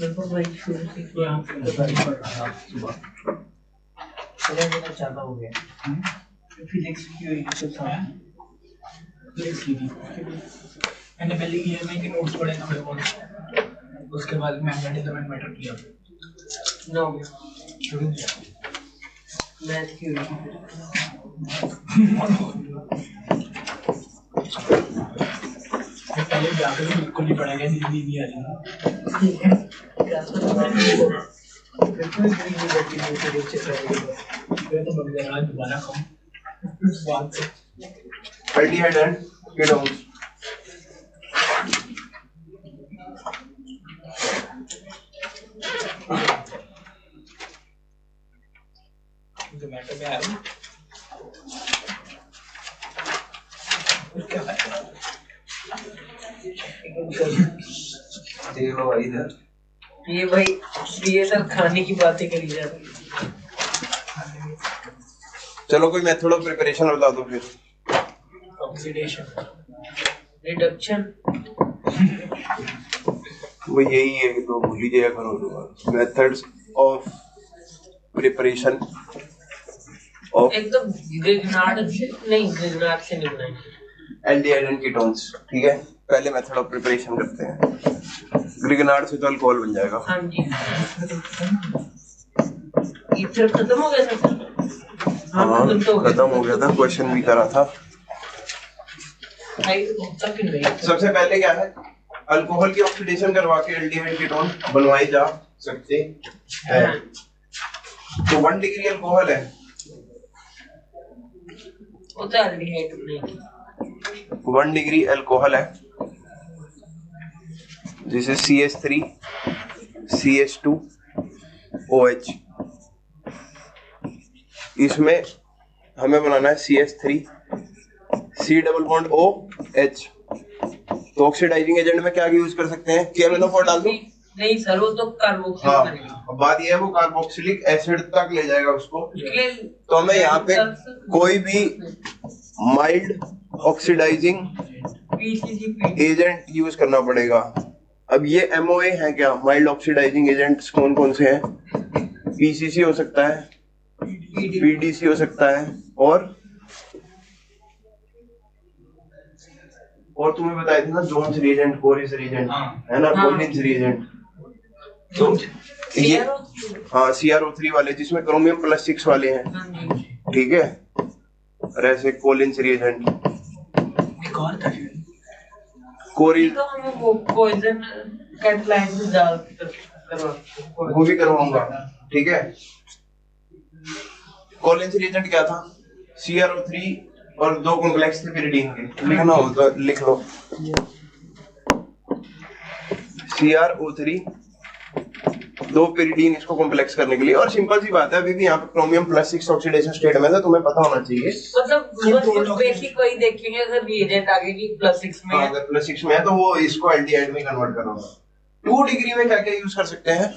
मेरे को वही शुरू से यहाँ पे पढ़ रहा था सुबह, मेरा ज़्यादा हो गया। फिजिक्स की हुई तो था, फिजिक्स की थी। मैंने पहले ईएमआई के नोट्स पढ़े थोड़े बहुत, उसके बाद मैग्नेटिज्म एंड मैटर किया ना हो गया, शुरू किया मैथ की हुई। पहले जाकर भी बिल्कुल नहीं पढ़ा गया, नींद नहीं आ रही। दोबारा खाऊं बात से Aldehyde and ketones. जोमेटो में आया क्या देखो भाई इधर ये भाई ये सर खाने की बातें करी जा रही है। चलो कोई मेथड ऑफ प्रिपरेशन बता दो फिर। ऑक्सीडेशन, रिडक्शन, वो यही है कि तो भूल ही जाया करो। मेथड्स ऑफ प्रिपरेशन ऑफ एक तो ग्रिग्नार्ड नहीं, ग्रिग्नार्ड से निकला है एल्डिहाइड एंड कीटोन्स। ठीक है, पहले मेथड ऑफ प्रिपरेशन करते हैं। ग्रिग्नार्ड से तो अल्कोहल बन जाएगा। हाँ जी, ईथर खत्म हो गया था। हाँ खत्म हो गया था, क्वेश्चन भी करा था। सबसे पहले क्या है, अल्कोहल की ऑक्सीडेशन करवा के एल्डिहाइड कीटोन बनवाए जा सकते हैं। तो 1 डिग्री अल्कोहल है, वो तो एल्डिहाइड नहीं, 1 डिग्री अल्कोहल है, जिसे CH3 CH2 OH। इसमें हमें बनाना है CH3 C double bond OH। तो ऑक्सीडाइजिंग एजेंट में क्या यूज कर सकते हैं? KMnO4 डाल दो। नहीं सर, वो तो कार्बोक्सिलिक बनेगा। हाँ, बात ये है वो कार्बोक्सिलिक एसिड तक ले जाएगा उसको। तो हमें यहाँ पे कोई भी माइल्ड ऑक्सीडाइजिंग एजेंट यूज करना पड़ेगा। अब ये MOA है क्या? माइल्ड ऑक्सीडाइजिंग एजेंट्स कौन कौन से हैं? PCC हो सकता है, PDC हो सकता है, और तुम्हें बताए थे ना जोन्स रिएजेंट, कोरिस रिएजेंट, है ना, कोलिन्स रिएजेंट। तो ये हाँ CrO3 वाले, जिसमें क्रोमियम +6 वाले हैं। ठीक है, और ऐसे कोलिन्स रिएजेंट, कोरिस, वो पॉइजन कैटलाइज डाल वो भी करवाऊंगा। ठीक है, कोलिन्स रिएजेंट क्या था? CrO3 और 2 कॉम्प्लेक्स थे पिरिडीन के, लिखना हो तो लिख लो। CrO3 2 पिरिडीन इसको कॉम्प्लेक्स करने के लिए। और सिंपल सी बात है, अभी भी यहाँ पे क्रोमियम +6 ऑक्सीडेशन स्टेट में है, तुम्हें पता होना चाहिए। मतलब बेसिक वही देखेंगे, अगर रिएजेंट आगे की +6 में है, अगर +6 में है तो वो इसको एल्डिहाइड में कन्वर्ट करोगे। 2 डिग्री में क्या क्या यूज कर सकते हैं?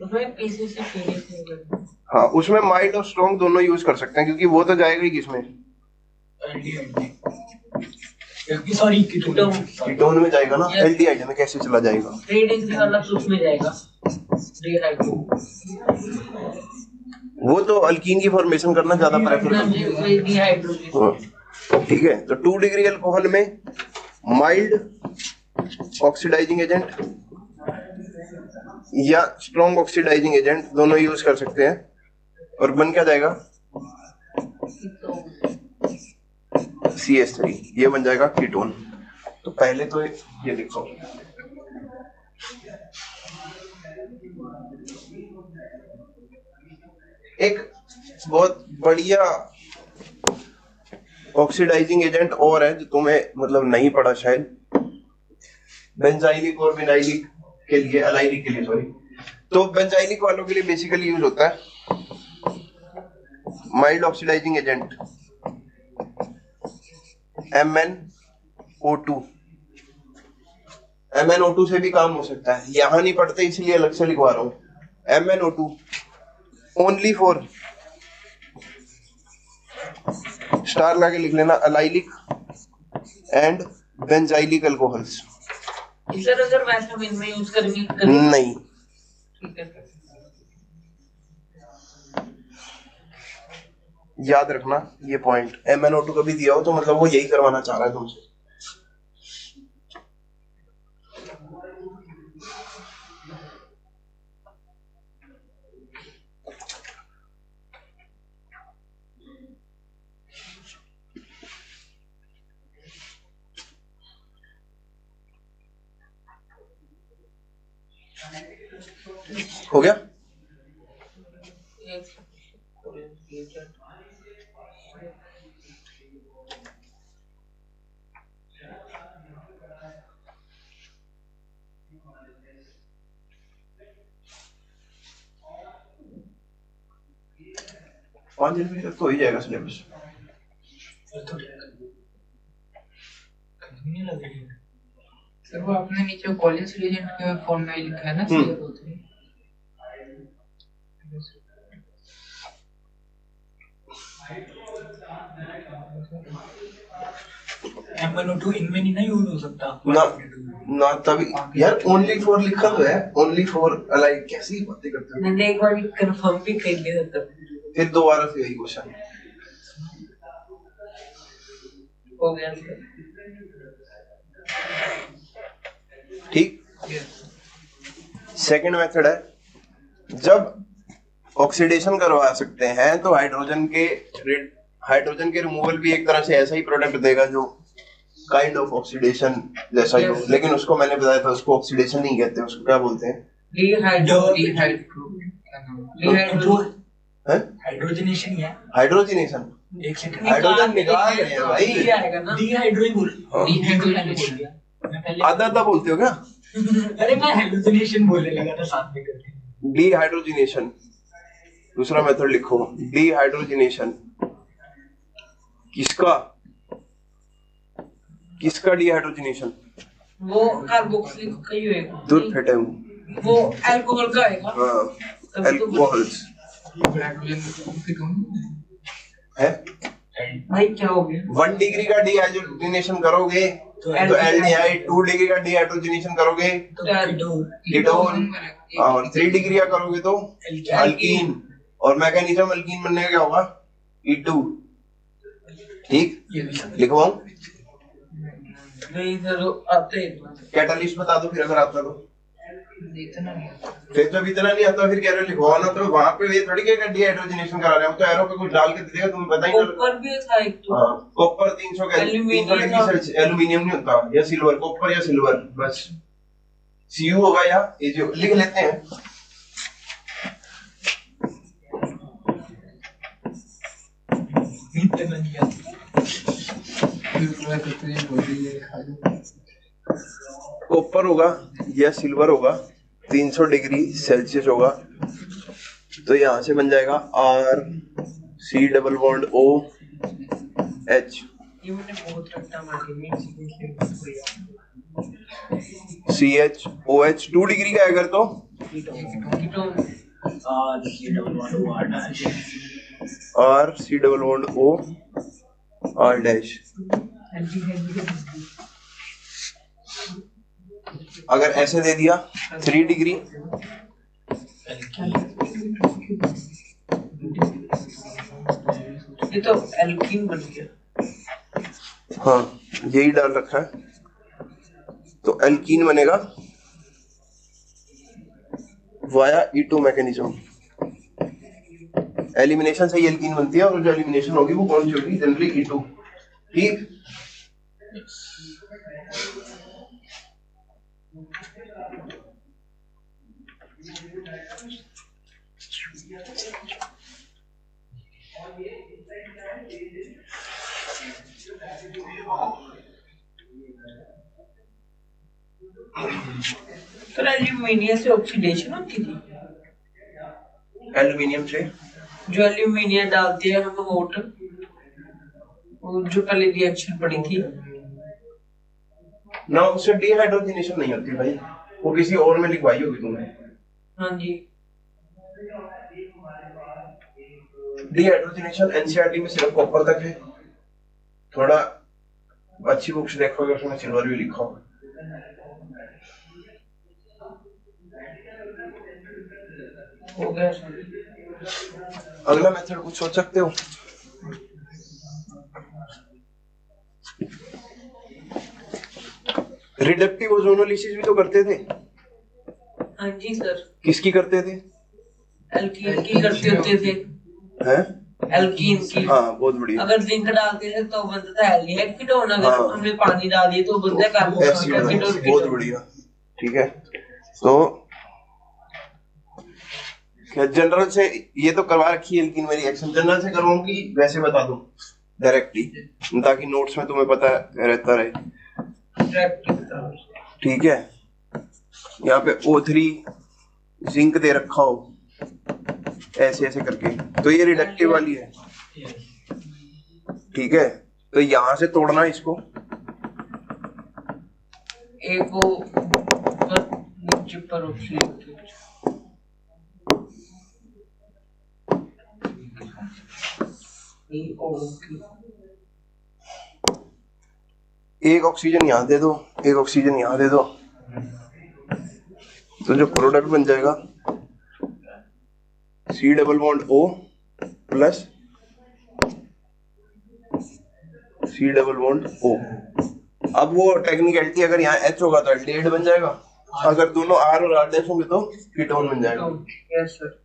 उसमें PCC PDC। हाँ, उसमें माइल्ड और स्ट्रॉन्ग दोनों यूज कर सकते हैं, क्योंकि वो तो जाएगा ही किसमें? एल्डिहाइड में। सॉरी, कीटोन में जाएगा ना, एल्डिहाइड में कैसे चला जाएगा? 3 डिग्री वाला तो उसमें जाएगा, डिहाइड्रो। वो तो अल्कीन की फॉर्मेशन करना ज्यादा प्रेफर करते हैं। डिहाइड्रो। ठीक है, तो 2 डिग्री अल्कोहल में माइल्ड ऑक्सीडाइजिंग एजेंट या स्ट्रॉन्ग ऑक्सीडाइजिंग एजेंट दोनों यूज कर सकते हैं, और बन क्या जाएगा? CH3, ये बन जाएगा कीटोन। तो पहले तो ये लिखो, एक बहुत बढ़िया ऑक्सीडाइजिंग एजेंट और है जो तुम्हें मतलब नहीं पढ़ा शायद, बेंजाइलिक और विनाइलिक के लिए, अलाइलिक के लिए सॉरी। तो बेंजाइलिक वालों के लिए बेसिकली यूज होता है mild oxidising agent MnO2। MnO2 से भी काम हो सकता है, यहां नहीं पढ़ते इसलिए अलग से लिखवा रहा हूं। MnO2 ओनली फॉर, स्टार लगा के लिख लेना, allylic and benzylic alcohols. Sir अगर वैसे हम इनमें यूज करेंगे नहीं, ठीक है। याद रखना ये पॉइंट, MnO2 कभी दिया हो तो मतलब वो यही करवाना चाह रहा है तुमसे। हो गया? पाँच जनवरी तक तो हो ही जाएगा सिलेबस। सर वो आपने नीचे कॉलेज रीजेंट के फॉर्म में लिखा है ना CRO3। MnO2 इनमें नहीं ना यूज हो सकता ना ना तभी यार ओनली फॉर लिखा तो है, ओनली फॉर लाइक कैसी बातें करते हो। मैंने एक बार कंफर्म भी कर लिया था, फिर दोबारा से यही क्वेश्चन हो गया सर। ठीक। सेकंड मेथड है, जब ऑक्सीडेशन करवा सकते हैं तो हाइड्रोजन के रिमूवल भी एक तरह से ऐसा ही प्रोडक्ट देगा जो काइंड ऑफ ऑक्सीडेशन जैसा ही हो, लेकिन उसको मैंने बताया था उसको ऑक्सीडेशन नहीं कहते, उसको क्या बोलते हैं? हाइड्रोजनेशन है। हाइड्रोजनेशन। एक सेकंड हाइड्रोजन निकाल रहे हैं भाई, आधा आधा बोलते हो क्या? अरे मैं हाइड्रोजनेशन बोलने लगा था साथ में करके। डिहाइड्रोजनेशन दूसरा मेथड लिखो, डिहाइड्रोजनेशन। किसका किसका डिहाइड्रोजनेशन? वो कार्बोक्सिलिक का ही होएगा। दूध फेटे वो अल्कोहल का आएगा। हाँ, अल्कोहल्स है। भाई क्या हो गया? 1 डिग्री का डिहाइड्रोजनेशन करोगे तो एल्डिहाइड, 2 डिग्री का डिहाइड्रोजनेशन करोगे तो कीटोन, और 3 डिग्री का करोगे तो अल्कीन, और मैकेनिज्म अल्कीन बनने का क्या होगा? E2। ठीक, लिखवाऊं? नहीं सर आते हैं। कैटलिस्ट बता दो फिर अगर आता तो। इतना नहीं आता। फिर जब इतना नहीं आता फिर कह रहे हो लिखवाना, तो वहां पे ये थोड़ी कि डिहाइड्रोजनेशन करा रहे हैं, तो एरो पे कुछ डाल के दे देगा, तुम्हें पता ही नहीं। कॉपर भी था एक तो। हाँ, कॉपर 300 डिग्री सेल्सियस। एल्यूमिनियम नहीं होता, या सिल्वर, कॉपर या सिल्वर, बस Cu होगा, या ये जो लिख लेते हैं। कॉपर होगा या सिल्वर होगा, 300 डिग्री सेल्सियस होगा, तो यहां से बन जाएगा R C double bond OH। ये मैंने बहुत रट्टा मार के नहीं CHOH 2 डिग्री का अगर तो R C double bond O R dash. अगर ऐसे दे दिया 3 डिग्री, ये तो एल्कीन बन गया। हाँ यही डाल रखा है, तो एल्कीन बनेगा वाया E2 मैकेनिज्म। एलिमिनेशन से ही एल्कीन बनती है, और जो एलिमिनेशन होगी वो कौन सी होगी? Generally E2। ठीक, तो एल्यूमिनियम से ऑक्सीडेशन होती थी। एल्यूमिनियम से जो एल्यूमिनियम डालते हैं हम हॉट, वो जो पहले रिएक्शन पड़ी थी ना, उससे डिहाइड्रोजनेशन नहीं होती भाई, वो किसी और में लिखवाई होगी तुमने। हाँ जी। डिहाइड्रोजनेशन एनसीईआरटी में सिर्फ कॉपर तक है, थोड़ा अच्छी बुक्स देखोगे उसमें सिल्वर भी लिखा होगा। हो गया सर। अगला मेथड कुछ सोच सकते हो? रिडक्टिव ओजोनोलिसिस भी तो करते थे। हाँ जी सर। किसकी करते थे? एल्कीन की करते होते थे। हैं? एल्कीन की। हाँ बहुत बढ़िया। अगर जिंक डालते थे तो बनता था एल्डिहाइड कीटोन, अगर हाँ। हमने पानी डाल दिया तो बनता है कार्बोक्सिलिक कीटोन। बहुत बढ़िया। ठीक है, तो क्या जनरल से ये तो करवा रखी है एल्कीन में रिएक्शन, जनरल से करवाऊं कि वैसे बता दूं डायरेक्टली, ताकि नोट्स में तुम्हें पता रहता रहे? ठीक है, यहाँ पे O3 जिंक दे रखा हो ऐसे ऐसे करके, तो ये रिडक्टिव वाली है। ठीक है, तो यहां से तोड़ना इसको, एक को नीचे पर एक ऑक्सीजन यहाँ दे दो, एक ऑक्सीजन यहाँ दे दो, तो जो प्रोडक्ट बन जाएगा C double bond O plus C double bond O। अब वो टेक्निकलिटी, अगर यहाँ H होगा तो एल्डिहाइड बन जाएगा, अगर दोनों R और R डैश होंगे तो कीटोन बन जाएगा। Yes sir.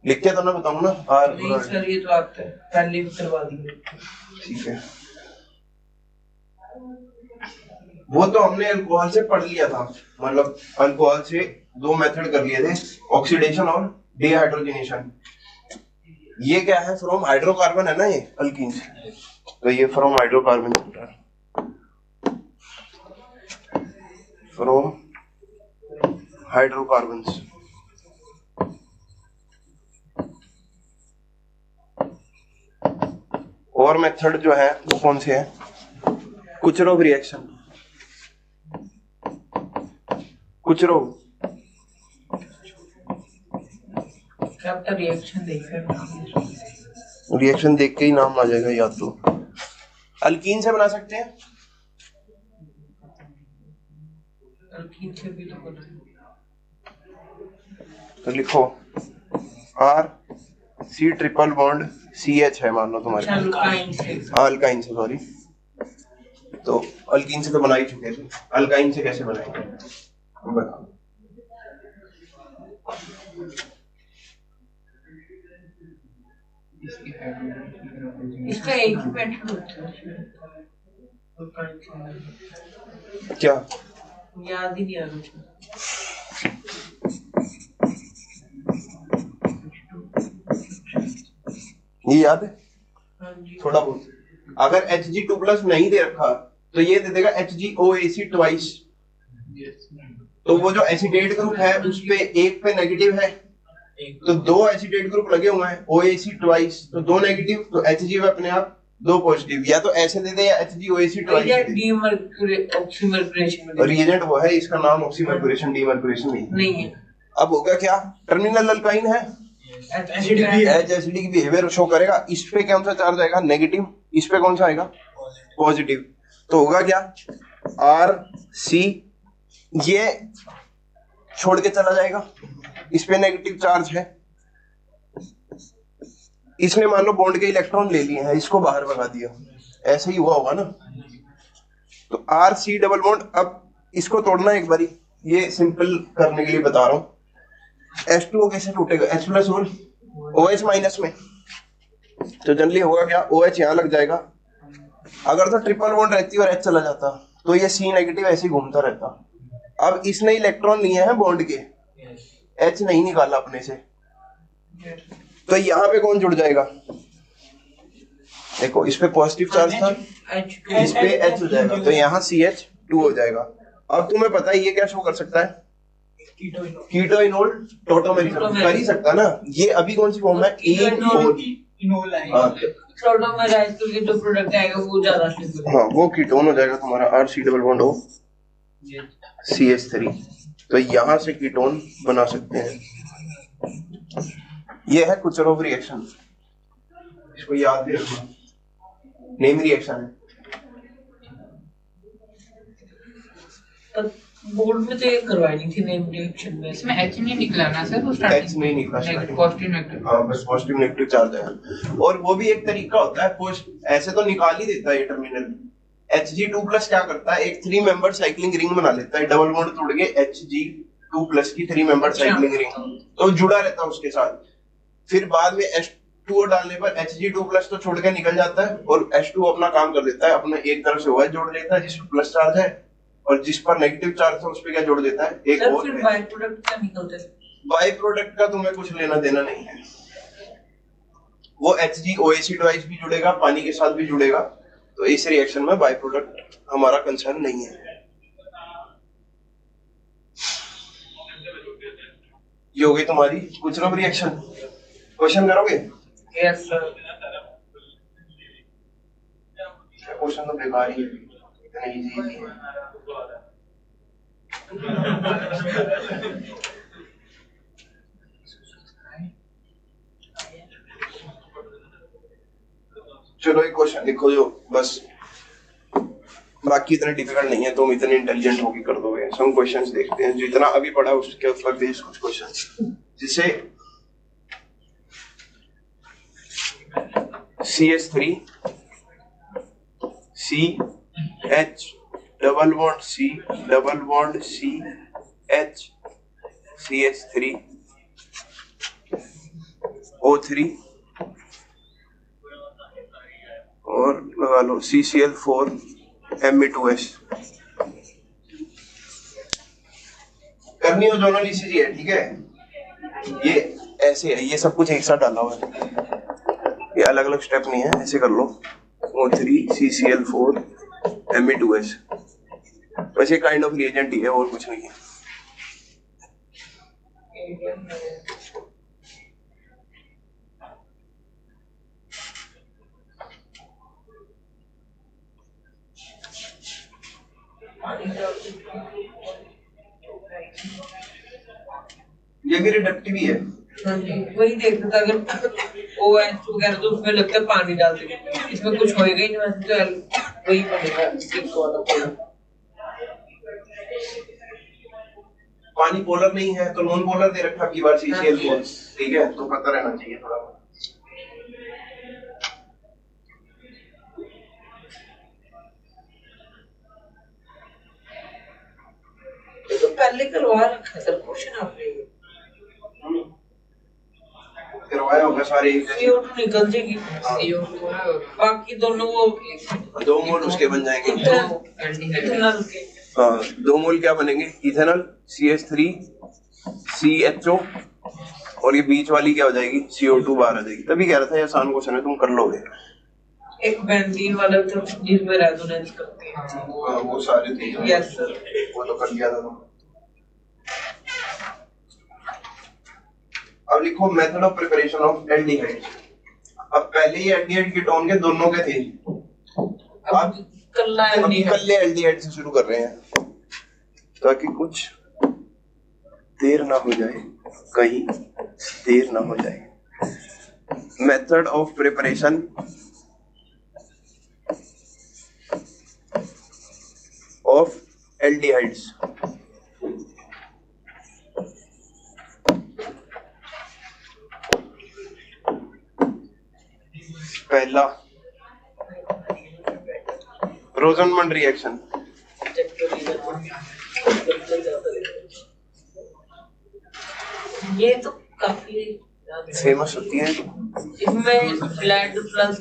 लिख के तो ना बताऊं ना R नहीं और R। सर, ये तो आता है, पहले भी करवा दिए। ठीक है, वो तो हमने अल्कोहल से पढ़ लिया था, मतलब अल्कोहल से दो मेथड कर लिए थे, ऑक्सीडेशन और डिहाइड्रोजनेशन। ये क्या है? फ्रॉम हाइड्रोकार्बन है ना ये अल्कीन से, तो ये फ्रॉम हाइड्रोकार्बन चल रहा है, फ्रॉम हाइड्रोकार्बन्स। और मेथड जो है वो कौन से है? कुचरोव रिएक्शन। कुचरोव रिएक्शन रिएक्शन देख के ही नाम आ जाएगा याद। तो अल्कीन से बना सकते हैं, अल्कीन से भी तो बना, तो लिखो R C triple bond CH है मान लो तुम्हारे पास, अल्काइन से सॉरी, तो अल्कीन से तो बना ही चुके थे, अल्काइन से कैसे बनाएंगे बताओ। इसका एक ही पैटर्न होता है, क्या याद ही नहीं आ रहा। ये याद है? हाँ जी। थोड़ा बहुत। अगर Hg2 प्लस नहीं दे रखा तो ये दे देगा HgOAc ट्वाइस, तो वो जो एसिडेट ग्रुप है उस पे एक पे नेगेटिव है, तो दो एसिडेट ग्रुप लगे हुए हैं, OAc ट्वाइस, तो दो नेगेटिव, तो Hg में अपने आप दो पॉजिटिव, या तो ऐसे दे दे या HgOAc ट्वाइस। रिएजेंट वो है, इसका नाम ऑक्सीमर्क्यूरेशन डीमर्क्यूरेशन नहीं है। अब होगा क्या? टर्मिनल अल्काइन है, एसिडिक बिहेवियर शो करेगा, इस पे कौन सा चार्ज आएगा? नेगेटिव, इस पे कौन सा आएगा? पॉजिटिव, तो होगा क्या? RC ये छोड़ के चला जाएगा, इस पे नेगेटिव चार्ज है, इसने मान लो बॉन्ड के इलेक्ट्रॉन ले लिए हैं, इसको बाहर भगा दिया, ऐसे ही हुआ होगा ना। तो RC डबल बॉन्ड, अब इसको तोड़ना एक बारी, ये सिंपल करने के लिए बता रहा हूं। H2O कैसे टूटेगा? H प्लस और OH माइनस में, तो जनरली होगा क्या? OH यहाँ लग जाएगा, अगर तो ट्रिपल बॉन्ड रहती और H चला जाता तो ये C नेगेटिव ऐसे ही घूमता रहता। अब इसने इलेक्ट्रॉन लिए हैं बॉन्ड के, H नहीं निकाला अपने से, तो यहाँ पे कौन जुड़ जाएगा? देखो इस पे पॉजिटिव चार्ज था, इस पे H हो जाएगा, तो यहाँ CH2 हो जाएगा। अब तुम्हें पता है ये क्या शो कर सकता है? कीटोइनोल टोटोमेरिज्म कर ही सकता ना। ये अभी कौन सी फॉर्म है? इनोल है। जो प्रोडक्ट आएगा वो ज्यादा, हाँ वो कीटोन हो जाएगा तुम्हारा, RC double bond O CH3, तो यहाँ से कीटोन बना सकते हैं। ये है कुचरोव रिएक्शन, इसको याद भी रखना, नेम रिएक्शन है। बोर्ड में तो ये करवाई नहीं थी नेम रिएक्शन में। इसमें H नहीं निकला ना सर, वो H स्टार्टिंग नहीं निकला starting। Positive negative. हाँ बस पॉजिटिव नेगेटिव चार्ज है। और वो भी एक तरीका होता है, पोस्ट ऐसे तो निकाल ही देता है ये टर्मिनल। Hg2+ क्या करता है, एक 3 मेंबर साइक्लिंग रिंग बना लेता है, डबल बॉन्ड तोड़ के Hg2+ की 3 मेंबर साइक्लिंग रिंग, तो जुड़ा रहता है उसके साथ। फिर बाद में H2O डालने पर Hg2+ तो छोड़ के निकल जाता है और H2O अपना काम कर देता है, अपना एक तरफ से OH जोड़ लेता है जिस पर प्लस चार्ज है, और जिस पर नेगेटिव चार्ज है उस पर क्या जोड़ देता है, एक सर और। फिर बाय प्रोडक्ट क्या निकलते हैं? बाय प्रोडक्ट का तुम्हें कुछ लेना देना नहीं है, वो HgOAC ट्वाइस भी जुड़ेगा, पानी के साथ भी जुड़ेगा, तो इस रिएक्शन में बाय प्रोडक्ट हमारा कंसर्न नहीं है। ये हो गई तुम्हारी कुछ लोग रिएक्शन। क्वेश्चन करोगे? Yes sir. क्वेश्चन तो बेकार ही है, इतना इजी है। चलो एक क्वेश्चन लिखो जो बस, बाकी इतने डिफिकल्ट नहीं है, तुम इतने इंटेलिजेंट होगी कर दोगे। सम क्वेश्चंस देखते हैं, जितना अभी पढ़ा उसके ऊपर बेस्ड कुछ क्वेश्चन, जिसे CH3 CH double bond C double bond CH CH3 O3 और लगा लो CCl4 Me2S। करनी हो दोनों लीजिए, ठीक है। ये ऐसे है, ये सब कुछ एक साथ डाला हुआ है, ये अलग अलग स्टेप नहीं है, ऐसे कर लो। O3 CCl4 Me2S, वैसे काइंड ऑफ रिएजेंट ही है और कुछ नहीं है। ये भी रिडक्टिव ही है। वही देखना था, अगर OH वगैरह तो उसमें लगता है पानी डाल देंगे, इसमें कुछ होएगा ही नहीं, वैसे तो वही बनेगा स्टिक वाला। पानी पोलर नहीं है तो नॉन पोलर दे रखा की बार CCl4, ठीक है, तो पता रहना चाहिए थोड़ा। ये तो पहले करवा रखा सर क्वेश्चन आपने, करवाया होगा सारे। CO2 निकल जाएगी, बाकी दोनों वो 2 मोल उसके बन जाएंगे। इथेनॉल के। हाँ 2 मोल क्या बनेंगे, इथेनॉल CH3 CHO, और ये बीच वाली क्या हो जाएगी, CO2 बाहर आ जाएगी। तभी कह रहा था ये आसान क्वेश्चन है, तुम कर लोगे। एक बेंजीन वाला तो जिसमें रेजोनेंस करते हैं। हाँ वो सारे थे। यस सर, वो तो कर लिया था तुम। अब लिखो method of preparation of aldehyde. अब पहले ही एल्डिहाइड कीटोन के दोनों के थे, अब कल्ले एल्डिहाइड से शुरू कर रहे हैं ताकि कुछ देर ना हो जाए, कहीं देर ना हो जाए। Method of preparation of aldehydes. पहला रोजनमंड रिएक्शन। ये तो काफी फेमस होती है। इसमें लेड प्लस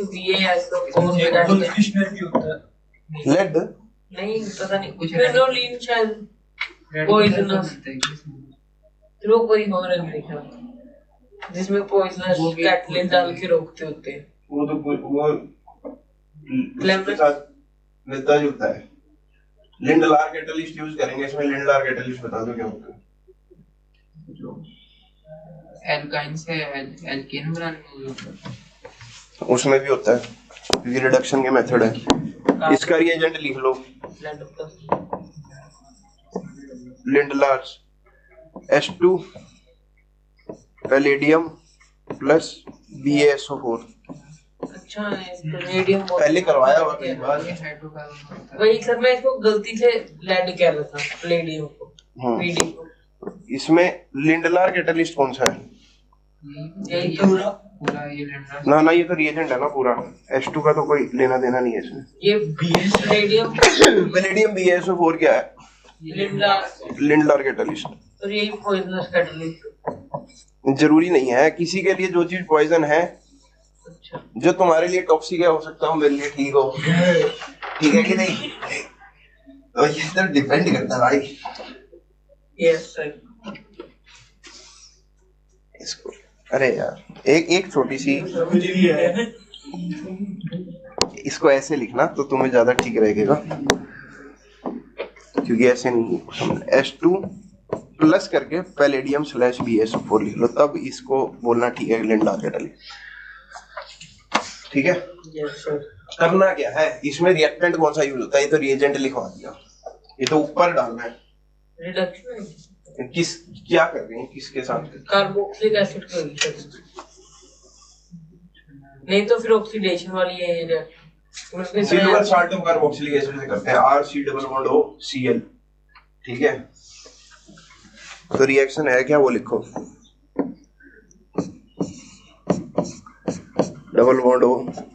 लेड नहीं पता नहीं कुछ फेनोलिन शायद पॉइजनस, वो कोई और है जिसमें पॉइजनस कैटलिन डाल के रोकते होते हैं। वो तो वो के साथ मिलता जुलता है। लिंडलार कैटलिस्ट यूज करेंगे इसमें। लिंडलार कैटलिस्ट बता दो क्या होता है। एल्काइन से एल्केन बनाने में होता है, उसमें भी होता है, क्योंकि रिडक्शन के मेथड है। इसका रिएजेंट लिख लो, Lindlar H2 palladium plus BaSO4। अच्छा है मीडियम पहले करवाया हुआ कई बार। ये हाइड्रोकार्बन होता है। वही सर मैं इसको गलती से लेड कह रहा था प्लेडियम को मीडियम को। इसमें लिंडलार कैटलिस्ट कौन सा है? यही तो पूरा ये लेंडर ना ना, ये तो रिएजेंट है ना पूरा। H2 का तो कोई लेना देना नहीं है इसमें। ये बीएस प्लेडियम पैलेडियम BaSO4 क्या है? Lindlar catalyst. और यही पॉइजनस कैटलिस्ट। जरूरी नहीं है, किसी के लिए जो चीज पॉइजन है, अच्छा जो तुम्हारे लिए टॉक्सिक है, हो सकता है मेरे लिए ठीक हो। ठीक है कि नहीं? तो ये तो डिपेंड करता है भाई। Yes sir. इसको अरे यार एक छोटी सी, इसको ऐसे लिखना तो तुम्हें ज्यादा ठीक रहेगा, क्योंकि ऐसे नहीं H2 प्लस करके पैलेडियम / BaSO4 लिख लो, तब इसको बोलना ठीक है लिंडलार कैटलिस्ट। ठीक है। Yes sir. करना क्या है इसमें, रिएक्टेंट कौन सा यूज होता है? ये तो रिएजेंट लिखवा दिया, ये तो ऊपर डालना है। रिडक्शन किस क्या कर रहे हैं, किसके साथ? कार्बोक्सिलिक एसिड का नहीं तो फिर ऑक्सीडेशन वाली है ये। Silver salt of carboxylic acid से करते हैं, RC≡CL। ठीक है, तो रिएक्शन है क्या वो लिखो,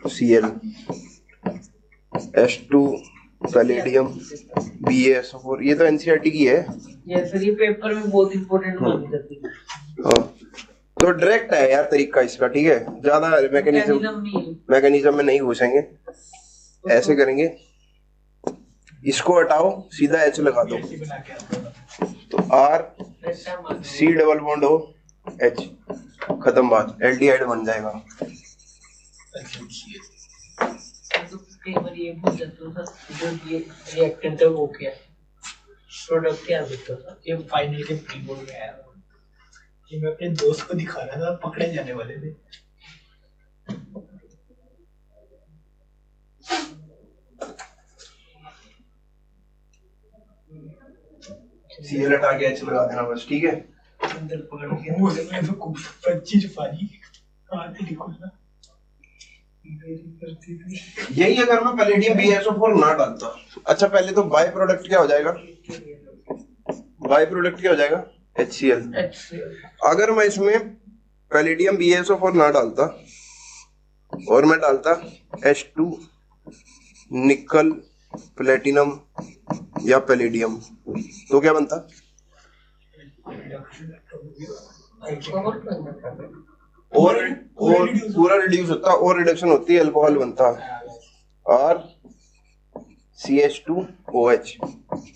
CL H2 पैलेडियम BaSO4। ये तो NCERT की है। ये सर ये पेपर में बहुत इंपॉर्टेंट मानी जाती है। हाँ, तो डायरेक्ट है यार तरीका इसका। ठीक है, ज्यादा मैकेनिज्म में नहीं घुसेंगे, ऐसे करेंगे, इसको हटाओ, सीधा H लगा दो, तो RC≡OH, खत्म बात, एल्डिहाइड बन जाएगा। तो कई बार ये भूल जाते हो सर, जो ये रिएक्टेंट है वो क्या है, प्रोडक्ट क्या होता है। ये फाइनल के प्री बोर्ड में आया, ये मैं अपने दोस्त को दिखा रहा था, पकड़े जाने वाले थे। CL हटा के H लगा देना बस। ठीक है, अंदर पकड़ के मुझे मैं तो खूब पंची छुपाई हाथ ही निकलना मेरी करती थी। यही अगर मैं पैलेडियम BaSO4 ना डालता। अच्छा, पहले तो बाय प्रोडक्ट क्या हो जाएगा? बाय प्रोडक्ट क्या हो जाएगा? HCl। अगर मैं इसमें पैलेडियम BaSO4 ना डालता और मैं डालता H2 निकल प्लेटिनम या पैलेडियम, तो क्या बनता? और पूरा रिड्यूस होता, और रिडक्शन होती है, अल्कोहल बनता और CH2OH।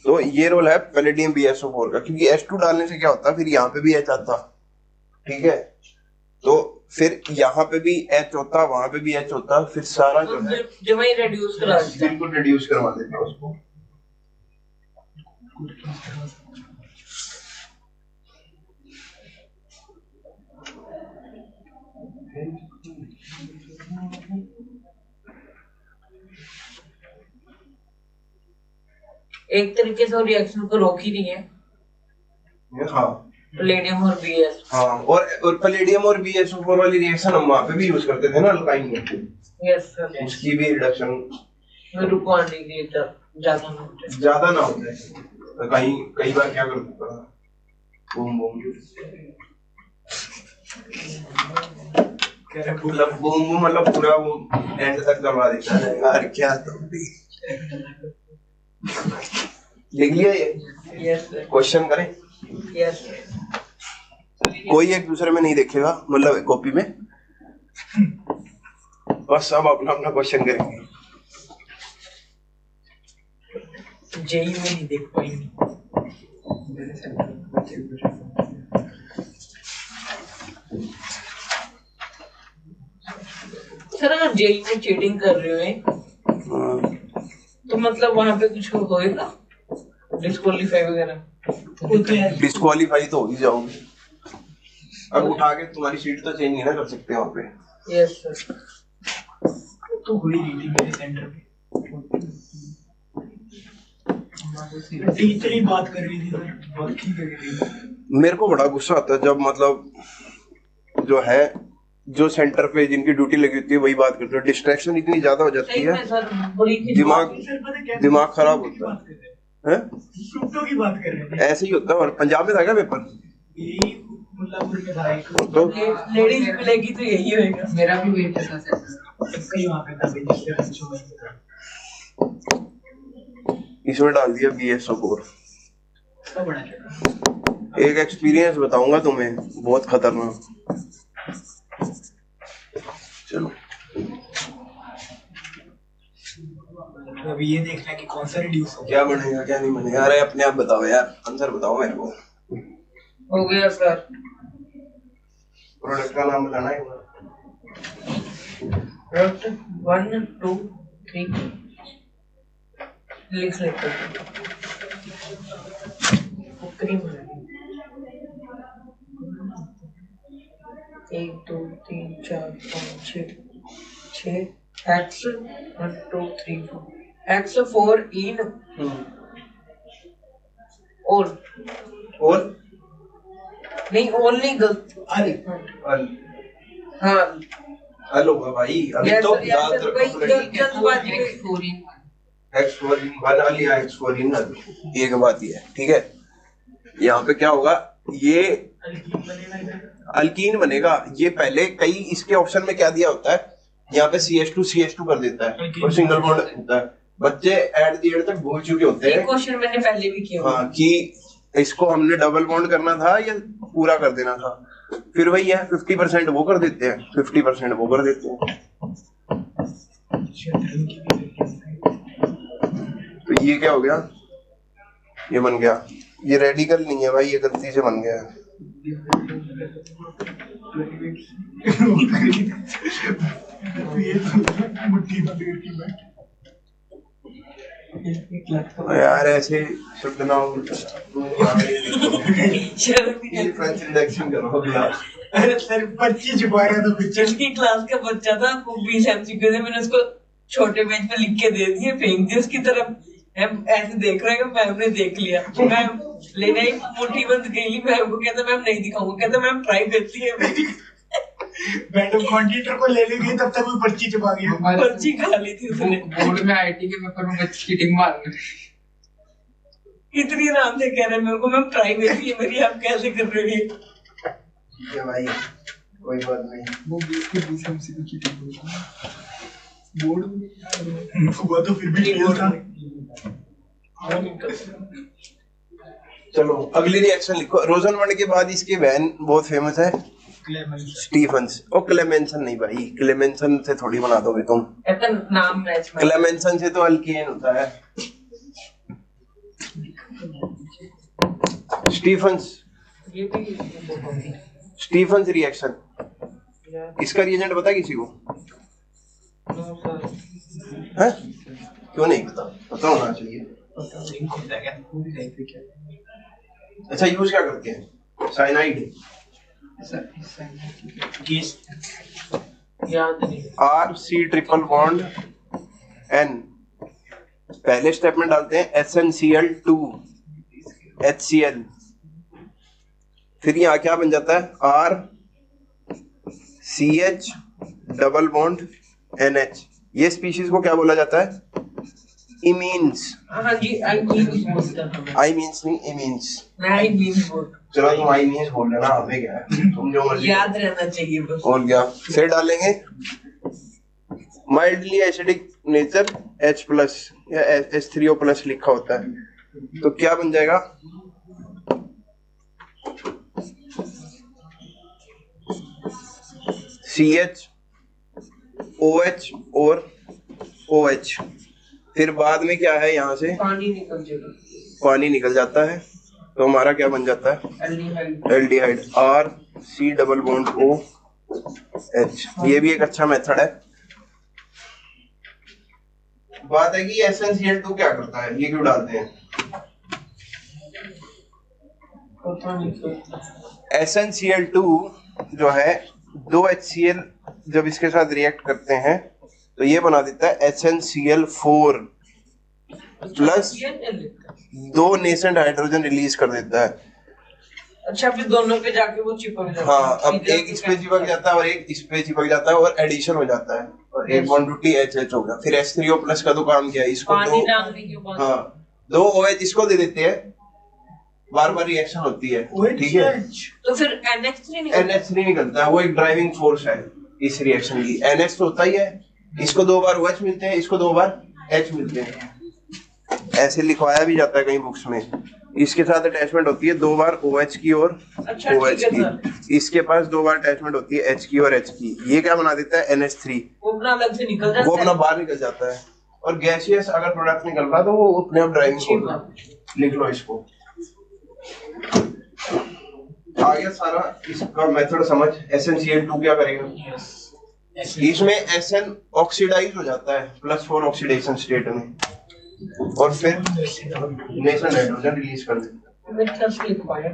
तो ये रोल है पैलेडियम BaSO4 का, क्योंकि H2 डालने से क्या होता है, फिर यहाँ पे भी H आता। ठीक है, तो फिर यहाँ पे भी H होता, वहां पे भी H होता, फिर सारा जो है जब मैं रिड्यूस करा देता, बिल्कुल रिड्यूस करवा देता उसको। एक तरीके से रिएक्शन को रोक ही नहीं है। हाँ, पैलेडियम और BaS। हाँ, और पैलेडियम और BaSO4 वाली रिएक्शन हम वहां पे भी यूज करते थे ना अल्काइन में। Yes sir. उसकी भी रिडक्शन ज्यादा ना होता है। तो कई बार क्या करता था, बूम बूम मतलब पूरा वो एंड तक करवा देता है यार। क्या तुम भी लिख लिया ये? Yes sir. क्वेश्चन करें? यस। कोई एक दूसरे में नहीं देखेगा, मतलब कॉपी में, बस सब अपना अपना क्वेश्चन करेंगे। जेई में नहीं देख पाएंगे। सर अगर जेई में चीटिंग कर रहे हो तो मतलब वहां पे कुछ होएगा, डिस्क्वालीफाई वगैरह? डिस्क्वालीफाई तो हो ही जाओगे। अब उठा के तुम्हारी सीट तो चेंज नहीं ना कर सकते वहां पे। Yes sir. तो हुई नहीं थी मेरे सेंटर पे, टीचर ही बात कर रही थी सर, बात ठीक है। मेरे को बड़ा गुस्सा आता है जब मतलब जो है जो सेंटर पे जिनकी ड्यूटी लगी होती है वही बात करते हो। डिस्ट्रैक्शन इतनी ज्यादा हो जाती है, सर बड़ी दिमाग सर पता क्या दिमाग खराब होता बात कर रहे है। हैं, सुट्टो की बात कर रहे हैं। ऐसे ही होता है। और पंजाब में था क्या पेपर? यही मुल्लापुर में था एक, तो लेडीज मिलेगी तो यही होएगा। मेरा भी वही था सर। इसका ही वहाँ पे था जिससे बच्चों में था। इसमें डाल दिया BSO4। इसका बड़ा चढ़ा। एक एक्सपीरियंस बताऊंगा तुम्हें, बहुत खतरनाक। चलो अभी ये देखना है कि कौन सा रिड्यूस हो क्या बनेगा क्या नहीं बनेगा। अरे अपने आप बताओ यार, आंसर बताओ मेरे को। हो गया सर। प्रोडक्ट का नाम बताना है। प्रोडक्ट 1 2 3 लिख लेते हैं। क्रीम 1 2 3 4 5 6 X 1 2 3 4 X4 in और नहीं ओनली गलत। अरे हाँ हेलो भाई, अभी Yes, तो sir, yes, sir, भाई, जल्दबाजी में X4 बना लिया, X4 एक बात ही है, ठीक है। यहाँ पे क्या होगा, ये अल्कीन बनेगा। ये पहले कई इसके ऑप्शन में क्या दिया होता है, यहाँ पे CH2 कर देता है और सिंगल बॉन्ड होता है। बच्चे एट द एंड तक भूल चुके होते ये हैं क्वेश्चन मैंने पहले भी किया। हाँ, कि इसको हमने डबल बॉन्ड करना था या पूरा कर देना था। फिर वही है, 50% वो कर देते हैं, 50% वो कर देते हैं। तो ये क्या हो गया, ये बन गया। ये रेडिकल नहीं है भाई, ये गलती से बन गया है। यार ऐसे शुद्ध ना हो। इंडेक्सिंग करो क्लास। अरे सर 25 छुपा रहा था पिक्चर जिसकी क्लास का बच्चा था वो 20 MCQ थे, मैंने उसको छोटे पेज पे लिख के दे दिए, फेंक दिए उसकी तरफ। मैम ऐसे देख रहे हैं, मैम ने देख लिया। मैम लेना ही मुट्ठी बंद गई, मैम को कहता मैम नहीं दिखाऊंगा, कहता मैम ट्राई करती है मेरी। मैडम कंप्यूटर को लेने गई तब तक वो पर्ची छुपा गया। पर्ची खा ली थी उसने। बोर्ड में IT के पेपर में बच्चे चीटिंग मार रहे हैं। इतनी आराम से कह रहे मेरे को मैम ट्राई करती है मेरी, आप कैसे कर रही है? ठीक है भाई, कोई बात नहीं। वो इसके दूसरे हमसे भी चीटिंग होती है बोर्ड में। हुआ तो फिर भी फेल था। चलो अगली रिएक्शन लिखो। रोजनवर्ड के बाद इसकी बहन बहुत फेमस है, स्टीफंस। ओ क्लेमेंसन नहीं भाई, क्लेमेंसन से थोड़ी बना दोगे तुम। ऐसा नाम मैच में क्लेमेंसन से तो अल्कीन होता है। स्टीफंस, ये भी स्टीफंस रिएक्शन, इसका रिएजेंट पता है किसी को? है? क्यों नहीं पता? पता होना चाहिए। अच्छा यूज क्या करते हैं? साइनाइड। याद नहीं। RC ट्रिपल N पहले स्टेप में डालते हैं SnCl2 HCl। फिर यहाँ क्या बन जाता है, RCH डबल बॉन्ड NH। ये स्पीशीज को क्या बोला जाता है? इमीन्स। हाँ जी, आई बोलता था मैं। आई मीन्स नहीं, इमीन्स। मैं आई बोल। चलो तुम आई मीन्स बोल लेना, हमें क्या है, तुम जो मर्जी। याद रहना चाहिए बस। और क्या फिर डालेंगे, माइल्डली एसिडिक नेचर H+ या H3O+ लिखा होता है। तो क्या बन जाएगा, CH OH और OH। फिर बाद में क्या है, यहाँ से पानी निकल जाएगा, पानी निकल जाता है। तो हमारा क्या बन जाता है, aldehyde RC double bond OH। ये भी एक अच्छा मेथड है। बात है कि SnCl2 क्या करता है, ये क्यों डालते हैं? SnCl2 जो है, 2 HCl जब इसके साथ रिएक्ट करते हैं तो ये बना देता है SnCl4 plus 2 nascent hydrogen release कर देता है। अच्छा फिर दोनों पे जाके वो चिपक जाता है। हाँ, अब एक इस पे चिपक जाता है और एक इस पे चिपक जाता है और एडिशन हो जाता है और एक बॉन्ड टूटी HH हो गया। फिर H3O प्लस का तो काम क्या है, इसको पानी दो, डालने के बाद हाँ, दो OH इसको दे देते हैं, बार बार रिएक्शन होती है, ठीक है। तो फिर NH3 NH3 निकलता है, वो एक ड्राइविंग फोर्स है इस रिएक्शन की। NH तो होता ही है, इसको दो बार OH मिलते हैं, इसको दो बार H मिलते हैं, ऐसे लिखवाया भी जाता है कई बुक्स में। इसके साथ अटैचमेंट होती है दो बार OH की और अच्छा, OH ठीक है की, इसके पास दो बार अटैचमेंट होती है H की और H की। ये क्या बना देता है, NH3, वो अपना अलग से निकल जाता वो अपना है। बाहर निकल जाता है। और गैसियस अगर प्रोडक्ट निकल रहा तो वो अपने आप ड्राइविंग फोर्स, लिख लो इसको। आ गया सारा इसका मेथड समझ। SnCl2 क्या करेगा, इसमें SN ऑक्सीडाइज हो जाता है +4 ऑक्सीडेशन स्टेट में और फिर नेशन हाइड्रोजन रिलीज कर देता है। मैं क्या से लिखवाया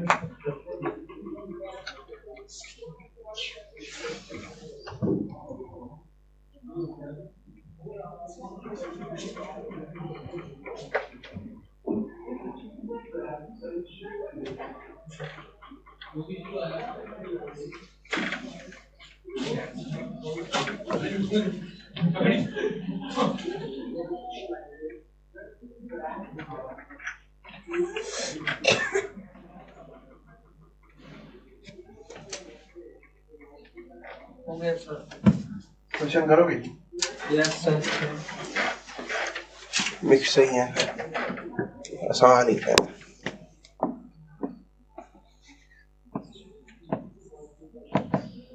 हो गया सर। क्वेश्चन करोगे, यस सर। मिक्स सही है, आसान ही है।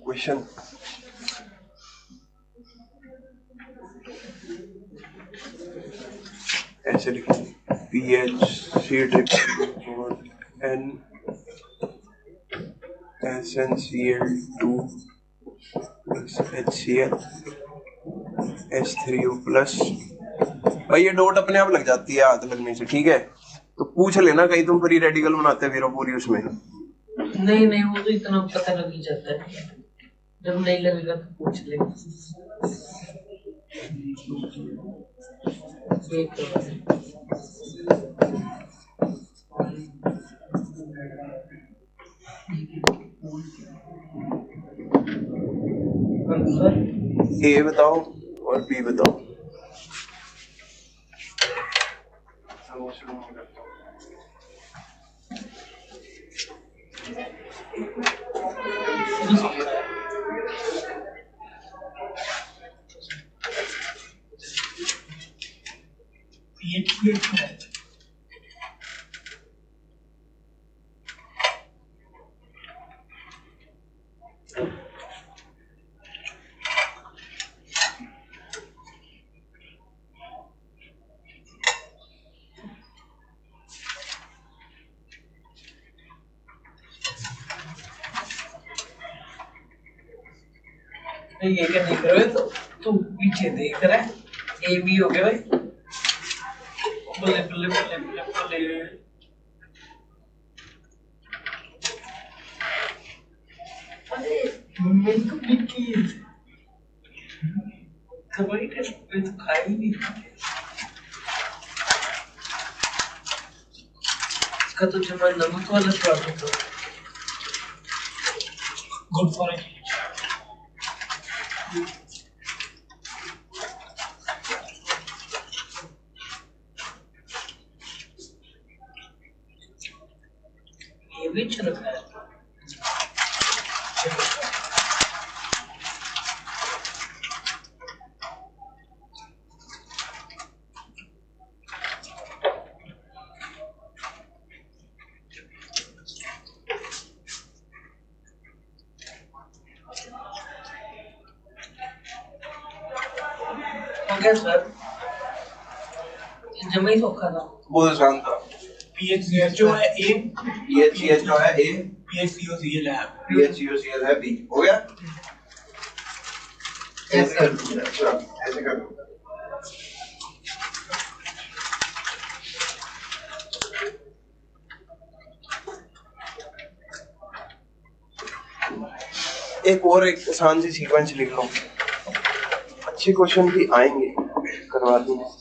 क्वेश्चन ऐसे लिखो, PHC(N) SnCl2 HCl H3O plus. भाई ये डॉट अपने आप लग जाती है हाथ लगने से, ठीक है, तो पूछ लेना कहीं तुम फ्री रेडिकल बनाते फिर पूरी उसमें। नहीं नहीं, वो तो इतना पता लग ही जाता है, जब नहीं लगेगा तो पूछ ले। A बताओ और B बताओ। ये क्या देख रहे हो, तो तू पीछे देख रहा है। ए बी हो गया भाई, बल्ले बल्ले बल्ले बल्ले बल्ले। अरे मेरे को भी की कबाड़ी टेस्ट पे तो खाया ही नहीं। इसका तो जमा नमक वाला स्वाद होता है। Good for it. ये भी अच्छा लगता है। हो गया सर, जमा ही सौखा था। बहुत आसान था। PHCl जो है A, PHCl जो है A, PHCOCl है PHCOCl है B। हो गया, ऐसे कर दूंगा, अच्छा ऐसे कर दूंगा। एक और एक आसान सी सीक्वेंस लिख लो, अच्छे क्वेश्चन भी आएंगे, करवा दूंगा।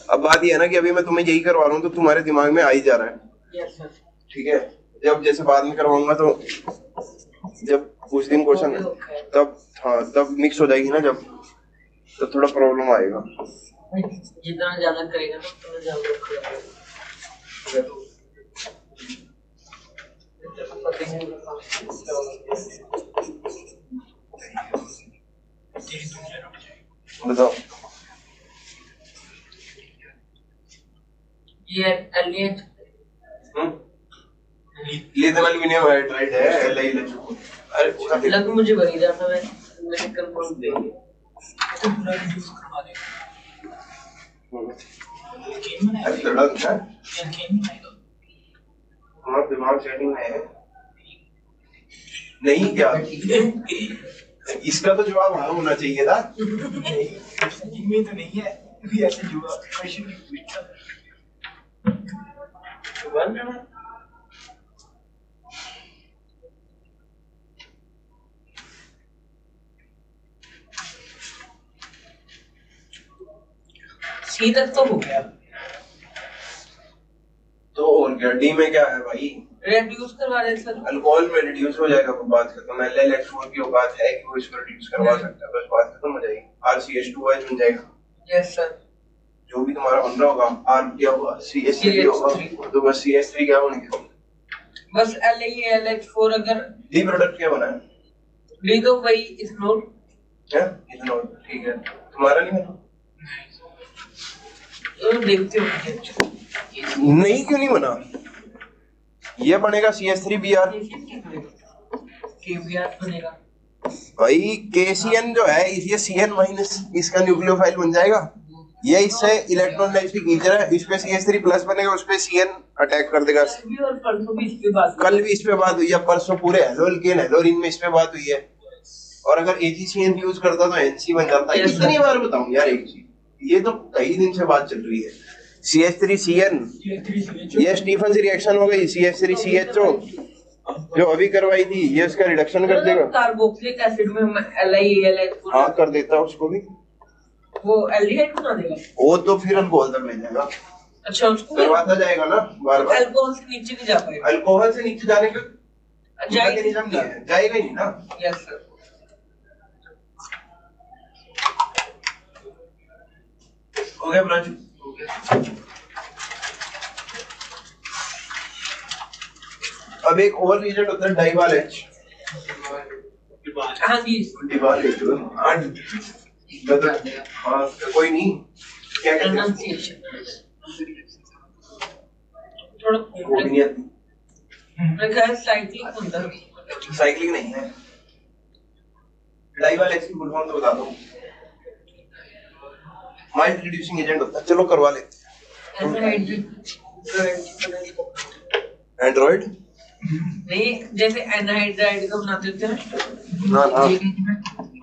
अब बात ये है ना कि अभी मैं तुम्हें यही करवा रहा हूँ तो तुम्हारे दिमाग में आ ही जा रहा है, यस सर। ठीक है। जब जैसे बाद में करवाऊंगा तो जब उस दिन क्वेश्चन तब, हाँ तब मिक्स हो जाएगी ना, जब तो थोड़ा प्रॉब्लम आएगा। जितना ज्यादा करेगा ना उतना ज्यादा बताओ। ये एलियट लिथियम एल्यूमिनियम हाइड्राइड है, LiLH। अरे लग मुझे वही रहा था, मैंने कंफर्म देंगे तो पूरा रिड्यूस करवा देगा। यकीन में अरे नहीं, थोड़ा अच्छा है, यकीन में नहीं। तुम्हारा दिमाग सेटिंग में है नहीं क्या? इसका तो जवाब हाँ होना चाहिए था। नहीं में तो नहीं है, भी ऐसे जुआ क्वेश्चन नहीं पूछता। तो बन रहा है। सी तक तो हो गया, तो और क्या, डी में क्या है भाई? रेड्यूस करवा रहे सर। अल्कोहल में रिड्यूस हो जाएगा, वो बात खत्म। LiLH4 की औकात है कि वो इसको रिड्यूस करवा सकता है, बस बात खत्म हो जाएगी। RCH2OH बन जाएगा। Yes sir. जो भी तुम्हारा बन रहा होगा, R क्या होगा, CH3 होगा, तो बस CH3 क्या बन गया? बस LiLH4 अगर डी प्रोडक्ट क्या बना है? डी तो वही इथनॉल क्या? इथेनॉल, ठीक है। तुम्हारा नहीं बना? तो देखते हो नहीं, क्यों नहीं बना? ये बनेगा CH3Br। केबीआर बनेगा भाई KCN जो है, ये CN माइनस इसका न्यूक्लियोफाइल बन जाएगा। ये इससे इलेक्ट्रॉन नेगेटिव खींच रहा है, इस पे CH3 प्लस बनेगा, उस पे CN अटैक कर देगा। कल भी और परसों भी इस पे बात कल भी इस पे बात हुई है, परसों पूरे हेलोल्केन हेलोरिन में इस पे बात हुई है। और अगर AgCN यूज करता तो NC बन जाता है। कितनी बार बताऊं यार एक चीज, ये तो कई दिन से बात चल रही है। CH3CN, ये स्टीफन से रिएक्शन हो गई। CH3CHO जो अभी करवाई थी, ये उसका रिडक्शन कर देगा। कार्बोक्सिलिक एसिड में हम LiAlH हाँ कर देता उसको भी, वो एल्डिहाइड बना देगा। वो तो फिर अल्कोहल तक ले जाएगा। अच्छा, उसको करवाता जाएगा ना बार बार। अल्कोहल से नीचे नहीं जा पाएगा। अल्कोहल से नीचे जाने का जाएगा मैकेनिज्म नहीं है, जाएगा ही नहीं ना। Yes sir. हो गया ब्रांच? अब एक और रीजन होता है डाइवाल H। हाँ जी, डिवाल H, हाँ कोई नहीं, क्या कहते हैं एनंसिएशन थोड़ा वो भी नहीं आती। मैं कह साइक्लिक होता है। साइक्लिंग नहीं है। डाइवाल H की फुल फॉर्म तो बता दो। माइल्ड रिड्यूसिंग एजेंट होता है, चलो करवा लेते हैं। एंड्रॉइड नहीं, जैसे एनहाइड्राइड का बनाते थे ना ना,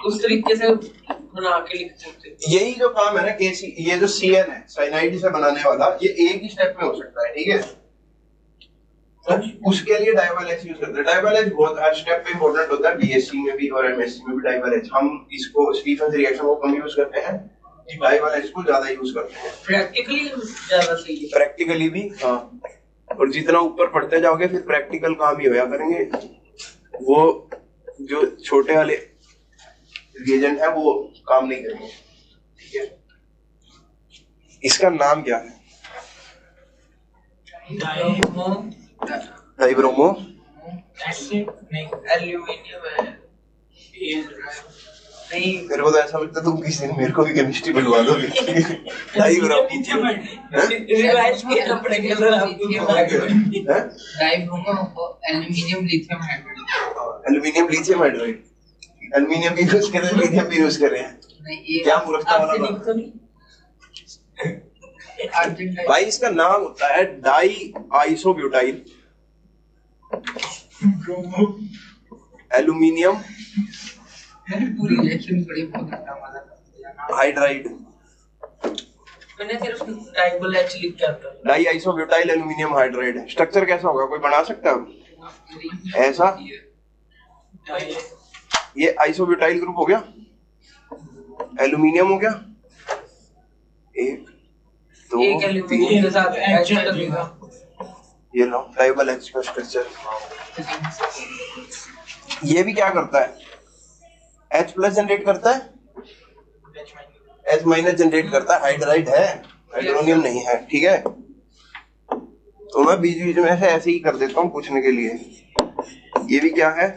उस तरीके से बना के लिखते थे। यही जो काम है ना केसी, ये जो CN है साइनाइड से बनाने वाला, ये एक ही स्टेप में हो सकता है, ठीक है। तो उसके लिए डाइवाल H यूज करते हैं। डाइवाल H बहुत हर स्टेप पे इंपॉर्टेंट होता है, BSc में भी और MSc में भी डाइवाल H। हम इसको स्टीफन रिएक्शन को कम यूज करते हैं, डाइवाल H को ज्यादा यूज करते हैं। प्रैक्टिकली ज्यादा सही है। प्रैक्टिकली भी हाँ, और जितना ऊपर पढ़ते जाओगे फिर प्रैक्टिकल काम ही होया करेंगे। वो जो छोटे वाले रिएजेंट है वो काम नहीं करेंगे, ठीक है। इसका नाम क्या है? डाइब्रोमो एसिड नहीं, एल्यूमिनियम है। नहीं, मेरे को तो ऐसा लगता है तुम किसी दिन मेरे को भी केमिस्ट्री बुलवा दोगे। डाइब्रोमो रिवाइज करना पड़ेगा सर आपको। Dibromo aluminium lithium hydride. Aluminium lithium hydride, aluminium भी यूज कर रहे हैं, लिथियम भी यूज कर रहे हैं। नहीं, ये क्या मूर्खता वाला आर्सेनिक बात। तो नहीं। अर्जेंटाइन भाई इसका नाम होता है डाई आइसोब्यूटाइल ब्रोमो एल्यूमिनियम पूरी रिएक्शन बड़ी बहुत खराब वाला हाइड्राइड। मैंने सिर्फ डाइवाल H लिख के आता है। Die isobutyl aluminium hydride. Structure कैसा होगा, कोई बना सकता है ऐसा? ये आइसोब्यूटाइल ग्रुप हो गया, एल्यूमिनियम हो गया, 1 2 एक एल्यूमिनियम के साथ एच लगेगा। ये लो डाइबल एच का स्ट्रक्चर। ये भी क्या करता है? H प्लस जनरेट करता है, H माइनस जनरेट करता है। हाइड्राइड है, हाइड्रोनियम नहीं है, ठीक है। तो मैं बीच बीच में से ऐसे ही कर देता हूँ पूछने के लिए। ये भी क्या है?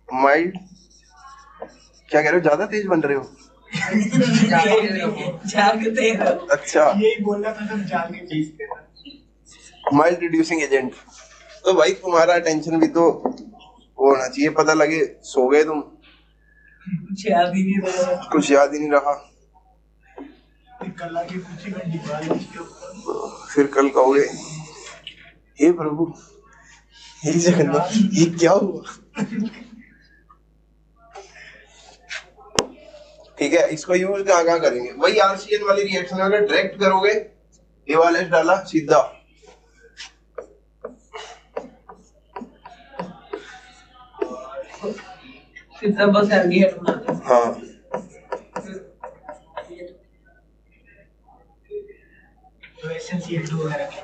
माइल्ड। क्या कह रहे हो, ज्यादा तेज बन रहे हो? अच्छा, यही बोलना था तो जान के पीस देना। Mild reducing agent. तो भाई तुम्हारा अटेंशन भी तो होना चाहिए, पता लगे सो गए तुम, कुछ याद ही नहीं रहा। कुछ याद ही नहीं रहा। कल आके पूछेगा दीवार के ऊपर, फिर कल कहोगे हे प्रभु, हे जगन्नाथ, ये क्या हुआ? ठीक है, इसको यूज कहाँ कहाँ करेंगे? वही आरसीएन वाली रिएक्शन अगर डायरेक्ट करोगे, ये वाला H डाला सीधा, सीधा बस एल्डिहाइड बनाते हैं। हाँ तो SnCl2 वगैरह के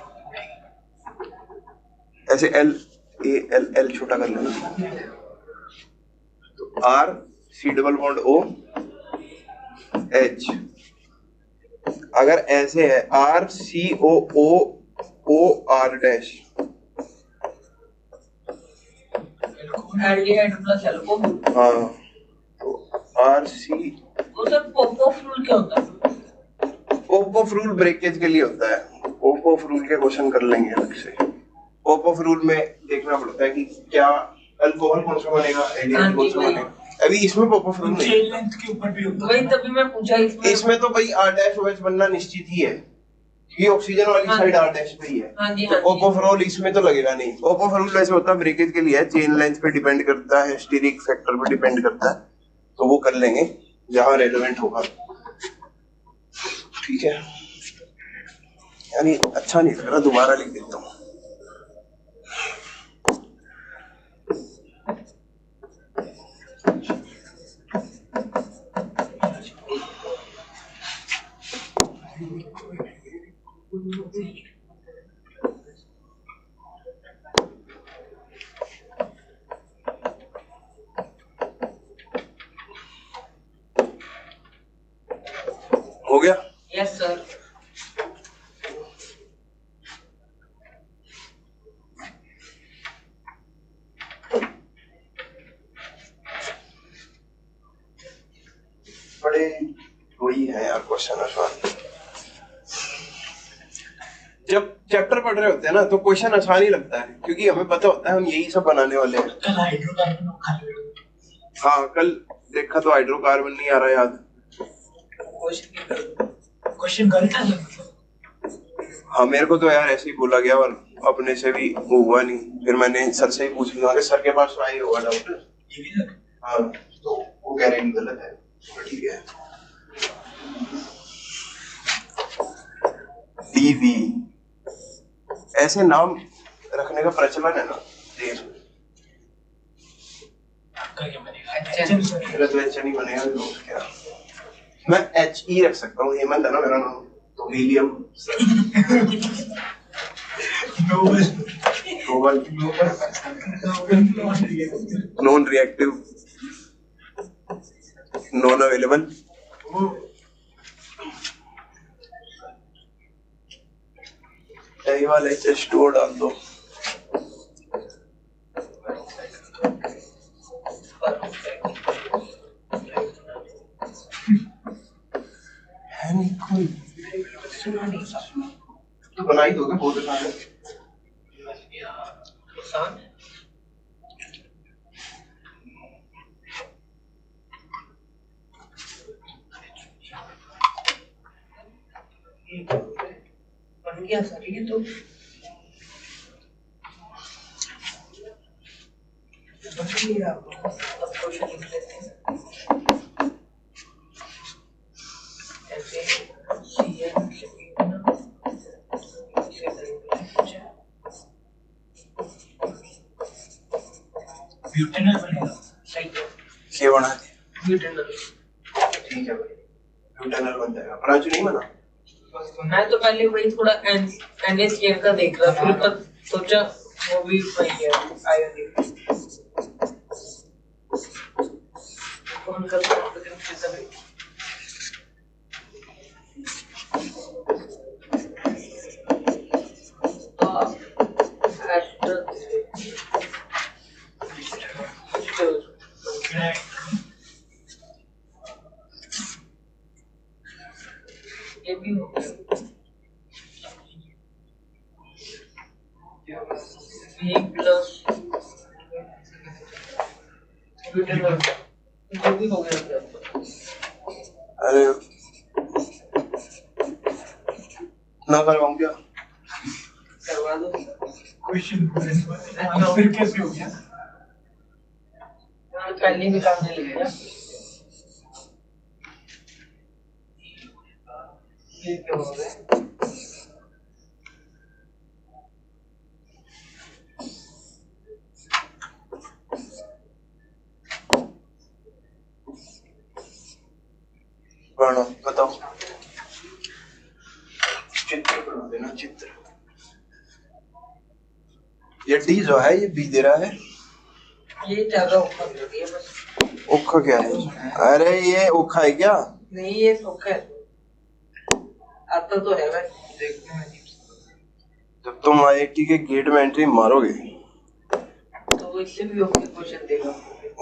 ऐसे L छोटा कर लेना। तो R C double bond O H, अगर ऐसे है R C O O O R dash, aldehyde plus alcohol. हाँ, तो R C वो सर पॉप-ऑफ रूल क्या होता है? पॉप-ऑफ रूल ब्रेकेज के लिए होता है। पॉप-ऑफ रूल के क्वेश्चन कर लेंगे अलग से। पॉप-ऑफ रूल में देखना पड़ता है कि क्या अल्कोहल कौन सा बनेगा, एल्डिहाइड कौन सा बनेगा। अभी इसमें पॉप-ऑफ रूल नहीं, चेन लेंथ के ऊपर भी होता है। वही तभी मैं पूछा इसमें तो भाई R डैश OH बनना निश्चित ही है, ये ऑक्सीजन वाली साइड R डैश पे ही है। हाँ जी, तो पॉप-ऑफ रूल इसमें तो लगेगा नहीं। पॉप-ऑफ रूल वैसे होता है ब्रेकेज के लिए, चेन लेंथ पे डिपेंड करता है, स्टीरिक फैक्टर पे डिपेंड करता है, तो वो कर लेंगे जहां रेलेवेंट होगा। ठीक है, यानी अच्छा नहीं लग रहा, दोबारा लिख देता हूँ। हो गया? Yes sir. बड़े वही है यार क्वेश्चन आसान। जब चैप्टर पढ़ रहे होते हैं ना तो क्वेश्चन आसान ही लगता है, क्योंकि हमें पता होता है हम यही सब बनाने वाले हैं। कल हाइड्रोकार्बन खा लेंगे। हाँ, कल देखा तो हाइड्रोकार्बन नहीं आ रहा याद। क्वेश्चन गलत है। हाँ, मेरे को तो यार ऐसे ही बोला गया और अपने से भी वो हुआ नहीं, फिर मैंने सर से ही पूछ लिया, सर के पास तो आई होगा डाउट। ये भी लग हाँ, तो वो कह रहे हैं गलत है, ठीक है। डीवी ऐसे नाम रखने का प्रचलन है ना देश में। आपका क्या बनेगा? अच्छा। मेरा तो एच नहीं बनेगा, तो क्या मैं एच ई रख सकता हूँ। हेमंत है ना मेरा नाम, तो helium noble noble non reactive non available. यही वाला H2O डाल दो। है नहीं कोई तो बना ही दोगे, बहुत आसान है। बन गया सर ये तो। क्वेश्चन लिख लेते हैं ऐसे CN ब्यूटेनॉल बनेगा। सही है। ये बना दिया, ब्यूटेनॉल। ठीक है भाई, ब्यूटेनॉल बन जाएगा। प्रांशु नहीं बना? मैं तो पहले वही थोड़ा NaCN का देख रहा, फिर तक सोचा वो भी वही है आयोडीन। कौन कर सकता है? ये भी हो गया। B प्लस ये भी हो गया। अरे ना करवाऊं क्या? करवा दो। क्वेश्चन फिर कैसे हो गया? पहले निकालने लग गया। ये क्या हो रहा है? पढ़ो बताओ। चित्र बना देना चित्र। ये डी जो है ये बी दे रहा है। ये ज्यादा ऊपर हो रही है बस। ओखा क्या है? अरे ये ओखा है क्या? नहीं ये सोखा है। आता तो है भाई देखने में। जब तुम IIT के गेट में एंट्री मारोगे तो इससे भी ओके क्वेश्चन देगा।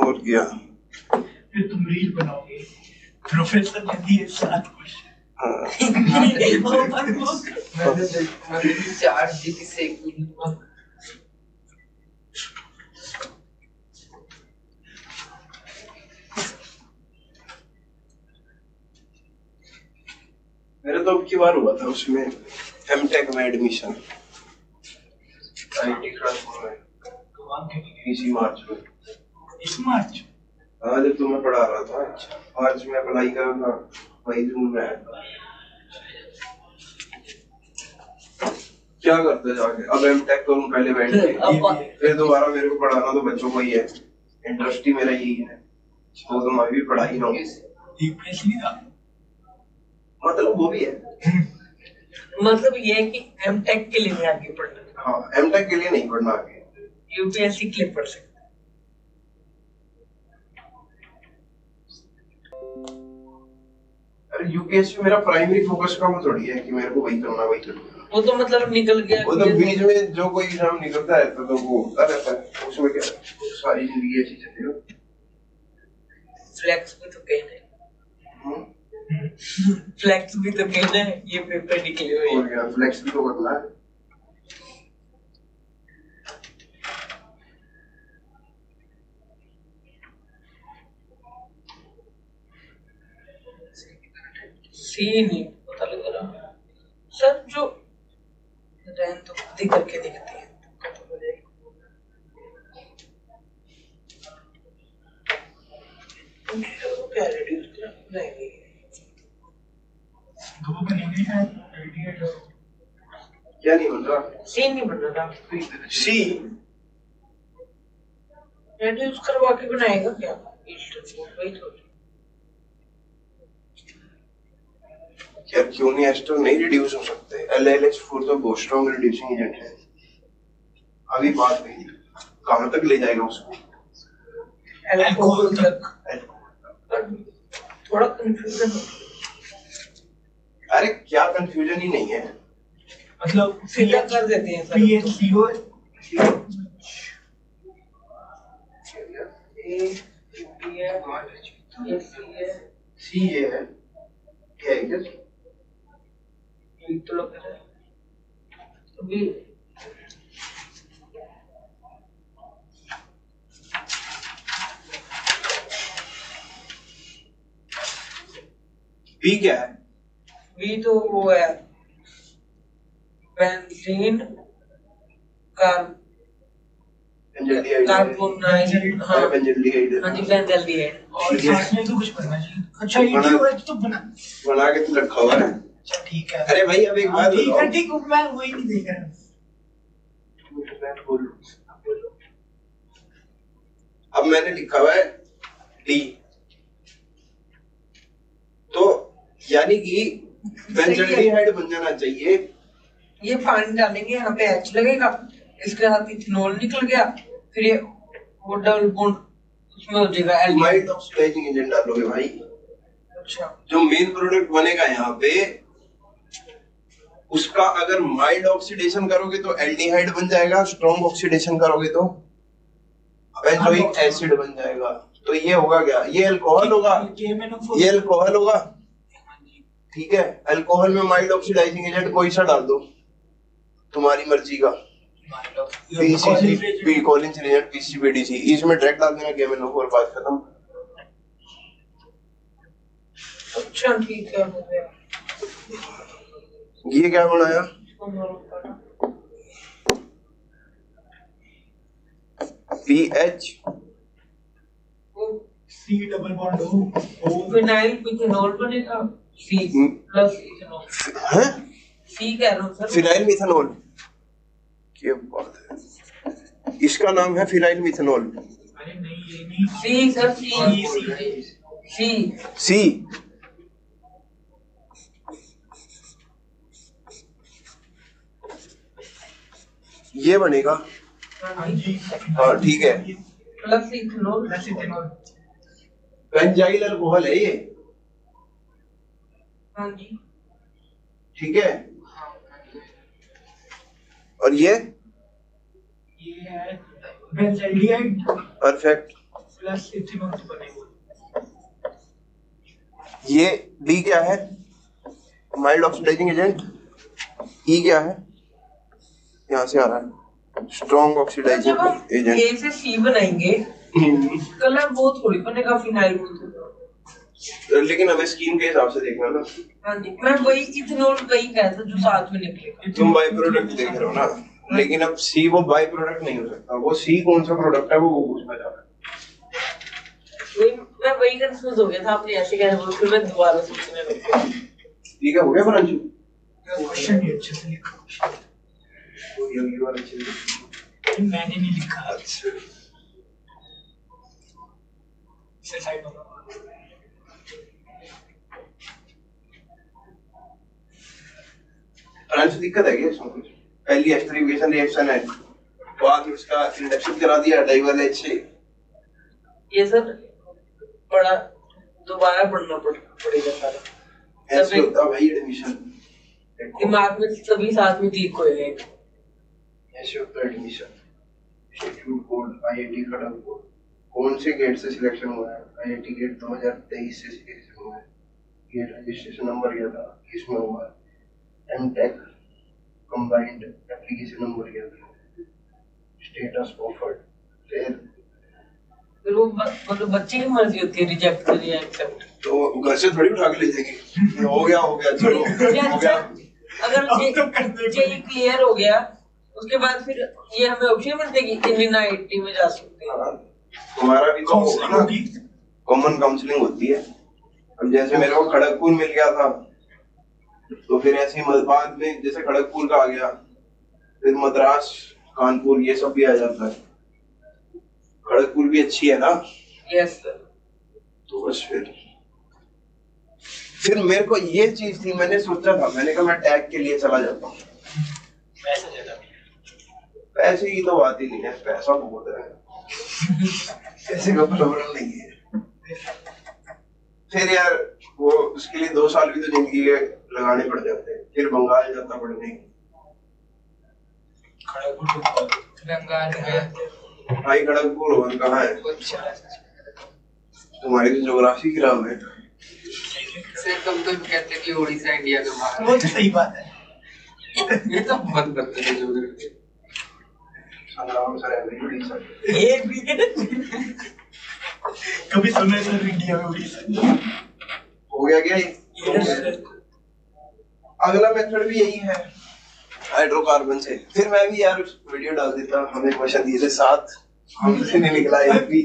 और क्या? फिर तुम रील बनाओगे, प्रोफेसर ने दिए 7 क्वेश्चन। हाँ। मैंने 4 GB से एक मिनट मेरा तो अब की बार हुआ था उसमें M.Tech में एडमिशन IIT खड़गपुर में इसी मार्च में। इस मार्च हाँ जब तुम्हें पढ़ा रहा था मार्च में अप्लाई करा था, वही जून में आया। क्या करते जाके अब M.Tech करूं पहले बैठ के, फिर दोबारा मेरे को पढ़ाना तो बच्चों को ही है, इंटरेस्ट ही मेरा यही है, तो मैं भी पढ़ा ही रहा हूँ। यूपीएससी का मतलब वो भी है, मतलब ये है कि M.Tech के लिए आगे पढ़ना। हाँ M.Tech के लिए नहीं पढ़ना आगे, यूपीएससी के लिए पढ़ सकते। अरे यूपीएससी मेरा प्राइमरी फोकस का वो थोड़ी है कि मेरे को वही करना वही करना। वो तो मतलब निकल गया। वो तो बीच में जो कोई एग्जाम निकलता रहता तो वो होता रहता है, उसमें क्या सारी जिंदगी ऐसी चली हो। फ्लेक्स भी तो कहना है। फ्लेक्स भी तो कहना है, ये पेपर निकले हुए और क्या फ्लेक्स भी तो करना है। सी नहीं पता लग रहा सर, जो रैन तो खुद ही करके देखते हैं। क्या रिड्यूस करना है? दो बनेंगे हैं आइडिया। क्या नहीं बन रहा? सी नहीं बन रहा। सी रिड्यूस करवा के बनाएगा क्या? वही तो। यार क्यों नहीं, एस्टर नहीं रिड्यूस हो सकते? LLH4 तो बहुत स्ट्रॉन्ग रिड्यूसिंग एजेंट है। अभी बात नहीं कहां तक ले जाएगा उसको? अल्कोहल तक। थोड़ा कंफ्यूजन हो। अरे क्या कंफ्यूजन ही नहीं है, मतलब सीधा कर देते हैं सर। PHCO सी ये है क्या है क्या? तो लग रहा है अभी बी क्या है? भी तो वो है बेंजीन कार्बोनाइल। हाँ बेंजल्डिहाइड। हाँ जी बेंजल्डिहाइड। और साथ में तो कुछ बनना चाहिए। अच्छा ETO तो बना के तो रखा हुआ है। अच्छा ठीक है। अरे भाई अब एक बात ठीक बताओ। है ठीक है, मैं वही नहीं देख रहा। अब मैंने लिखा हुआ है डी, तो यानी कि बेंजल्डिहाइड बन जाना चाहिए। ये पानी डालेंगे, यहाँ पे एच लगेगा, इसके साथ इथेनॉल निकल गया, फिर ये वो डबल बॉन्ड उसमें हो जाएगा एल्डिहाइड। माइल्ड ऑक्सीडाइजिंग एजेंट डालोगे भाई। अच्छा, जो मेन प्रोडक्ट बनेगा यहाँ पे, उसका अगर माइल्ड ऑक्सीडेशन करोगे तो एल्डिहाइड बन जाएगा, स्ट्रॉन्ग ऑक्सीडेशन करोगे तो बेंजोइक एसिड बन जाएगा। तो ये होगा क्या, ये अल्कोहल होगा, ये अल्कोहल होगा, ठीक है। अल्कोहल में माइल्ड ऑक्सीडाइजिंग एजेंट कोई सा डाल दो, तुम्हारी मर्जी का, पीसीसी कॉलिंस रिएजेंट पीसीबीडीसी, इसमें डायरेक्ट डाल देना KMnO4, बात खत्म। अच्छा ठीक है, हो गया। ये क्या बनाया, PH C double bond O phenyl methanol बनेगा, C प्लस इथेनॉल। है, C कह रहा हूँ सर, फिनाइल मिथेनॉल। क्या बात है, इसका नाम है फिनाइल मिथेनॉल। अरे नहीं, ये नहीं, C सर, C सी, ये बनेगा, हाँ जी, हाँ ठीक है। Plus ethanol. Plus ethanol. Benzyl alcohol है ये, हाँ जी, ठीक है। और ये है बेंजल्डिहाइड परफेक्ट। प्लस इथेनॉल से बनेगा। ये डी क्या है, माइल्ड ऑक्सीडाइजिंग एजेंट। ई क्या है, यहाँ से आ रहा है, स्ट्रॉन्ग जब हम ऑक्सीडाइजिंग A एजेंट। से C बनाएंगे, कलर वो थोड़ी बनेगा फिनाइल मिथेनॉल। लेकिन हमें स्कीम के हिसाब से देखना ना, हाँ जी, मैं वही इथेनॉल वही कहता जो साथ में निकलेगा। तुम बाई प्रोडक्ट देख रहे हो ना, लेकिन अब सी वो बाई प्रोडक्ट नहीं हो सकता, वो सी कौन सा प्रोडक्ट है वो पूछना चाह रहा है। मैं वही कंफ्यूज हो गया था, आपने ऐसे कहा बोल, फिर मैं दोबारा सोचने लग गया। ठीक है, हो गया प्रांशु, क्वेश्चन ही अच्छे से लिखा, ये वाला अच्छे से। मैंने नहीं लिखा। इसे साइड में प्रांशु दिक्कत है क्या इसमें कुछ, पहली एस्टरीफिकेशन रिएक्शन है, बाद में उसका इंडक्शन करा दिया डाइवल एच से। ये सर पढ़ा, दोबारा पढ़ना पड़ेगा सारा, ऐसे होता भाई एडमिशन, दिमाग में सभी साथ में क्लिक होएगा। ऐसे होता admission. Institute code IIT Kharagpur, कौन से गेट से सिलेक्शन हुआ है, IIT गेट 2023 से सिलेक्शन हुआ है, गेट रजिस्ट्रेशन नंबर क्या था, किसमें हुआ है, MTech कंबाइंड एप्लीकेशन नंबर क्या था, स्टेटस ऑफर्ड। फिर वो मतलब बच्चे की मर्जी होती है, रिजेक्ट करे या एक्सेप्ट। तो घर से थोड़ी उठा के ले जाएंगे, हो गया चलो हो गया। अगर जेई क्लियर हो गया, उसके बाद फिर ये हमें ऑप्शन मिलते कि इंडियन IIT में जा सकते हैं। तुम्हारा भी तो होगा ना, कॉमन काउंसलिंग होती है। अब जैसे मेरे को खड़गपुर मिल गया था, तो फिर ऐसे ही बाद में जैसे खड़गपुर का आ गया, फिर मद्रास, कानपुर, ये सब भी आ जाता है। खड़गपुर भी अच्छी है ना। Yes sir. तो बस फिर मेरे को ये चीज थी, मैंने सोचा था, मैंने कहा मैं टैग के लिए चला जाता हूँ। पैसे की तो बात ही नहीं है, पैसा बहुत है, पैसे का प्रॉब्लम नहीं है। फिर यार वो उसके लिए 2 साल भी तो जिंदगी के लगाने पड़ जाते हैं, फिर बंगाल जाता पढ़ने। भाई खड़गपुर और कहाँ है, तुम्हारी तो ज्योग्राफी खराब है। तुम तो कहते कि उड़ीसा इंडिया का भाग वो तो सही बात है। ये तो बहुत करते हैं ज्योग्राफी। संग्राम सर है नहीं उड़ीसा, एक भी कभी सुना है सर इंडिया में उड़ीसा? हो गया क्या ये? अगला मेथड भी यही है, हाइड्रोकार्बन से। फिर मैं भी यार वीडियो डाल देता, हमें क्वेश्चन दिए थे 7, हमसे नहीं निकला ये भी।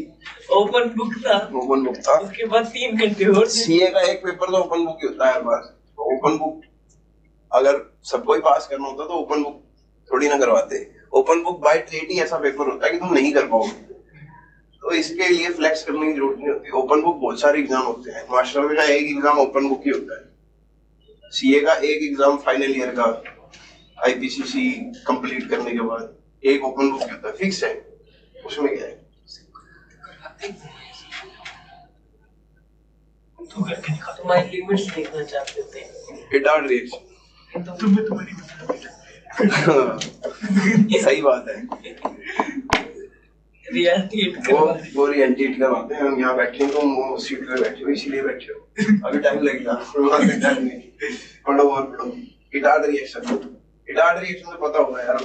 ओपन बुक था, ओपन बुक था, उसके बाद 3 घंटे और सीए का एक पेपर तो ओपन बुक ही होता है हर बार। ओपन बुक अगर सबको ही पास करना होता तो ओपन बुक थोड़ी ना करवाते। ओपन बुक बाय ट्रीट ही ऐसा पेपर होता है कि तुम नहीं कर पाओगे, तो इसके लिए फ्लेक्स करने की जरूरत नहीं होती। ओपन बुक बहुत सारे एग्जाम होते हैं, मास्टर का एक एग्जाम ओपन बुक ही होता है, सीए का एक एग्जाम फाइनल ईयर का आईपीसीसी कंप्लीट करने के बाद एक ओपन बुक होता है, फिक्स है। उसमें क्या है? तू करके दिखा। तुम्हारी लिमिट्स देखना चाहते थे। Etard reaction. तुम्हें तुम्हारी बता सही बात है। रियलिटी वो रियलिटी करवाते हैं। हम यहाँ बैठे हैं, तुम वो सीट पे बैठे हो, इसीलिए बैठे हो। अभी टाइम लगेगा, वहाँ तक टाइम नहीं। पढ़ो और पढ़ो। इटार्ड रिएक्शन तो पता होगा यार।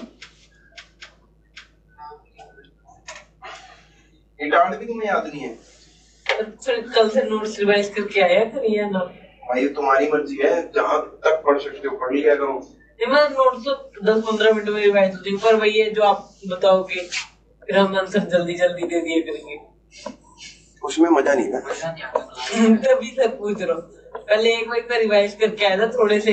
इटार्ड भी तुम्हें याद नहीं है? फिर कल से नोट्स रिवाइज करके आया करिए ना। भाई तुम्हारी मर्जी है, जहाँ तक पढ़ सकते हो पढ़ लिया करो। मैं नोट्स तो 10-15 मिनट में रिवाइज होती पर वही है जो आप बताओगे, फिर हम आंसर जल्दी जल्दी दे दिए करेंगे। उसमें मजा नहीं है। मजा नहीं आता। तभी तक पूछ रहा हूँ। पहले एक बार मैं रिवाइज करके आया था थोड़े से,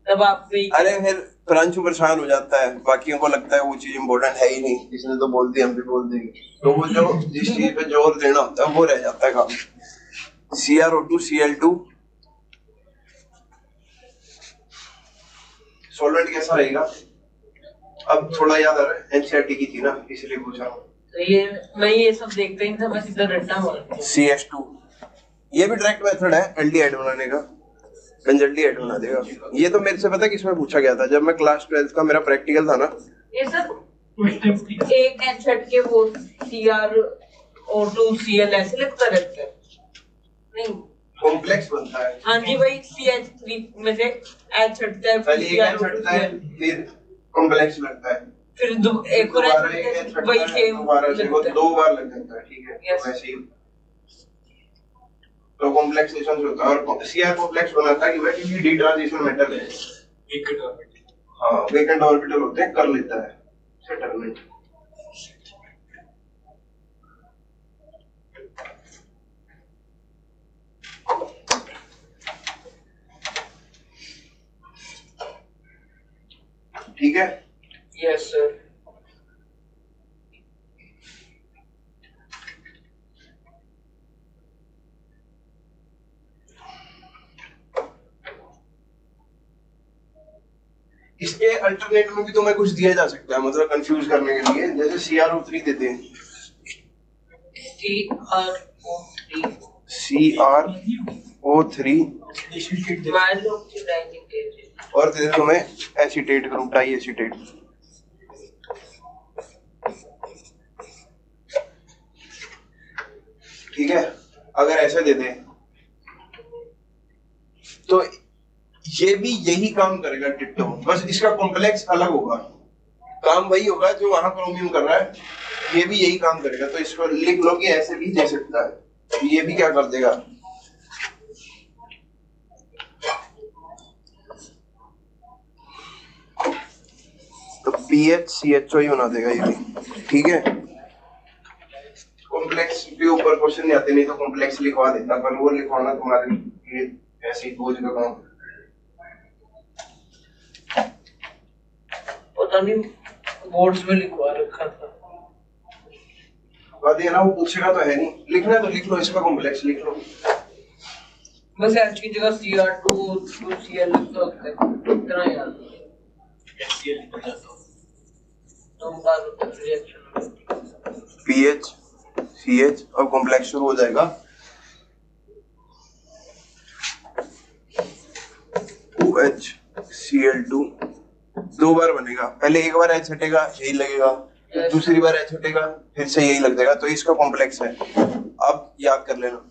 तब आप नहीं। अरे फिर प्रांशु परेशान हो जाता है, बाकियों को लगता है वो चीज इम्पोर्टेंट है ही नहीं, इसने तो बोल दी हम भी बोल देंगे, तो वो जो जिस चीज पे जोर देना होता है वो रह जाता है काम। CrO2 Cl2 सॉल्वेंट कैसा रहेगा? अब थोड़ा याद आ रहा है, एनसीईआरटी की थी ना, इसलिए पूछा। तो ये मैं ये सब देखते ही था, मैं सीधा रट्टा मारता हूँ। CH2 ये भी डायरेक्ट मेथड है एल्डिहाइड बनाने का, कंजल्डिहाइड बना देगा। ये तो मेरे से पता है किसमें पूछा गया था, जब मैं क्लास 12 का मेरा प्रैक्टिकल था ना। ये सब एक एच हट के वो CrO2 Cl ऐसे लिखता रहता है नहीं, कॉम्प्लेक्स बनता है। हाँ जी भाई, CH3 में से एच हटता है, पहले एक एच हटता है, फिर कॉम्प्लेक्स लगता है, फिर एक और एच वही सेम दोबारा से वो 2 बार लग जाता है। ठीक है, वैसे ही तो कॉम्प्लेक्सेशन से होता है। और Cr कॉम्प्लेक्स बनाता है कि भाई किसी डी ट्रांजिशन मेटल है, वेकेंट ऑर्बिटल। हाँ वेकेंट ऑर्बिटल होते हैं, कर लेता है सेटलमेंट। ठीक है। Yes sir. इसके अल्टरनेट में भी तुम्हें कुछ दिया जा सकता है, मतलब कंफ्यूज करने के लिए, जैसे CrO3 देते हैं, CrO3 और दे दे तुम्हें एसीटेट ग्रुप, डाई एसीटेट। ठीक है, अगर ऐसे दे दे तो ये भी यही काम करेगा डिट्टो, बस इसका कॉम्प्लेक्स अलग होगा, काम वही होगा जो वहां क्रोमियम कर रहा है, ये भी यही काम करेगा। तो इसको लिख लो कि ऐसे भी दे सकता है, ये भी क्या कर देगा, तो PHCHO ही बना देगा ये भी। ठीक है, कॉम्प्लेक्स के ऊपर क्वेश्चन नहीं आते, नहीं तो कॉम्प्लेक्स लिखवा देता, पर वो लिखवाना तुम्हारे लिए ऐसे ही बोझ का काम। पता नहीं बोर्ड्स में लिखवा रखा था, बात ये ना, वो पूछेगा तो है नहीं, लिखना तो लिख लो, इसका कॉम्प्लेक्स लिख लो, बस H की जगह CR2 Cl लिख दो, इतना याद HCl निकल जाता हूँ। तो बार रिएक्शन PH CH और कॉम्प्लेक्स शुरू हो जाएगा OH Cl2, 2 बार बनेगा, पहले एक बार H हटेगा यही लगेगा, फिर दूसरी बार H हटेगा फिर से यही लग जाएगा, तो इसका कॉम्प्लेक्स है। अब याद कर लेना,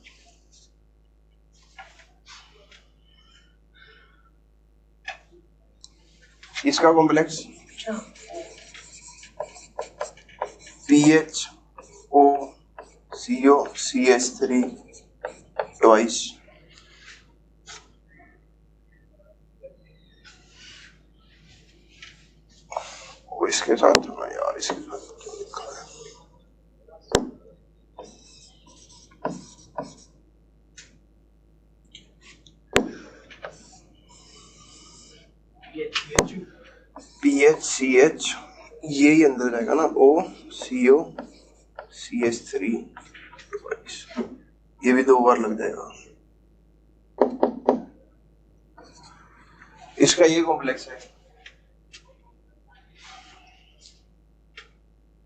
इसका complex PHO CO CH3 twice, इसके साथ होना यार, इसके साथ क्यों लिखा है, PHCH ये ही अंदर जाएगा ना, O CO CH3 ट्वाइस, ये भी 2 बार लग जाएगा। इसका ये कॉम्प्लेक्स है,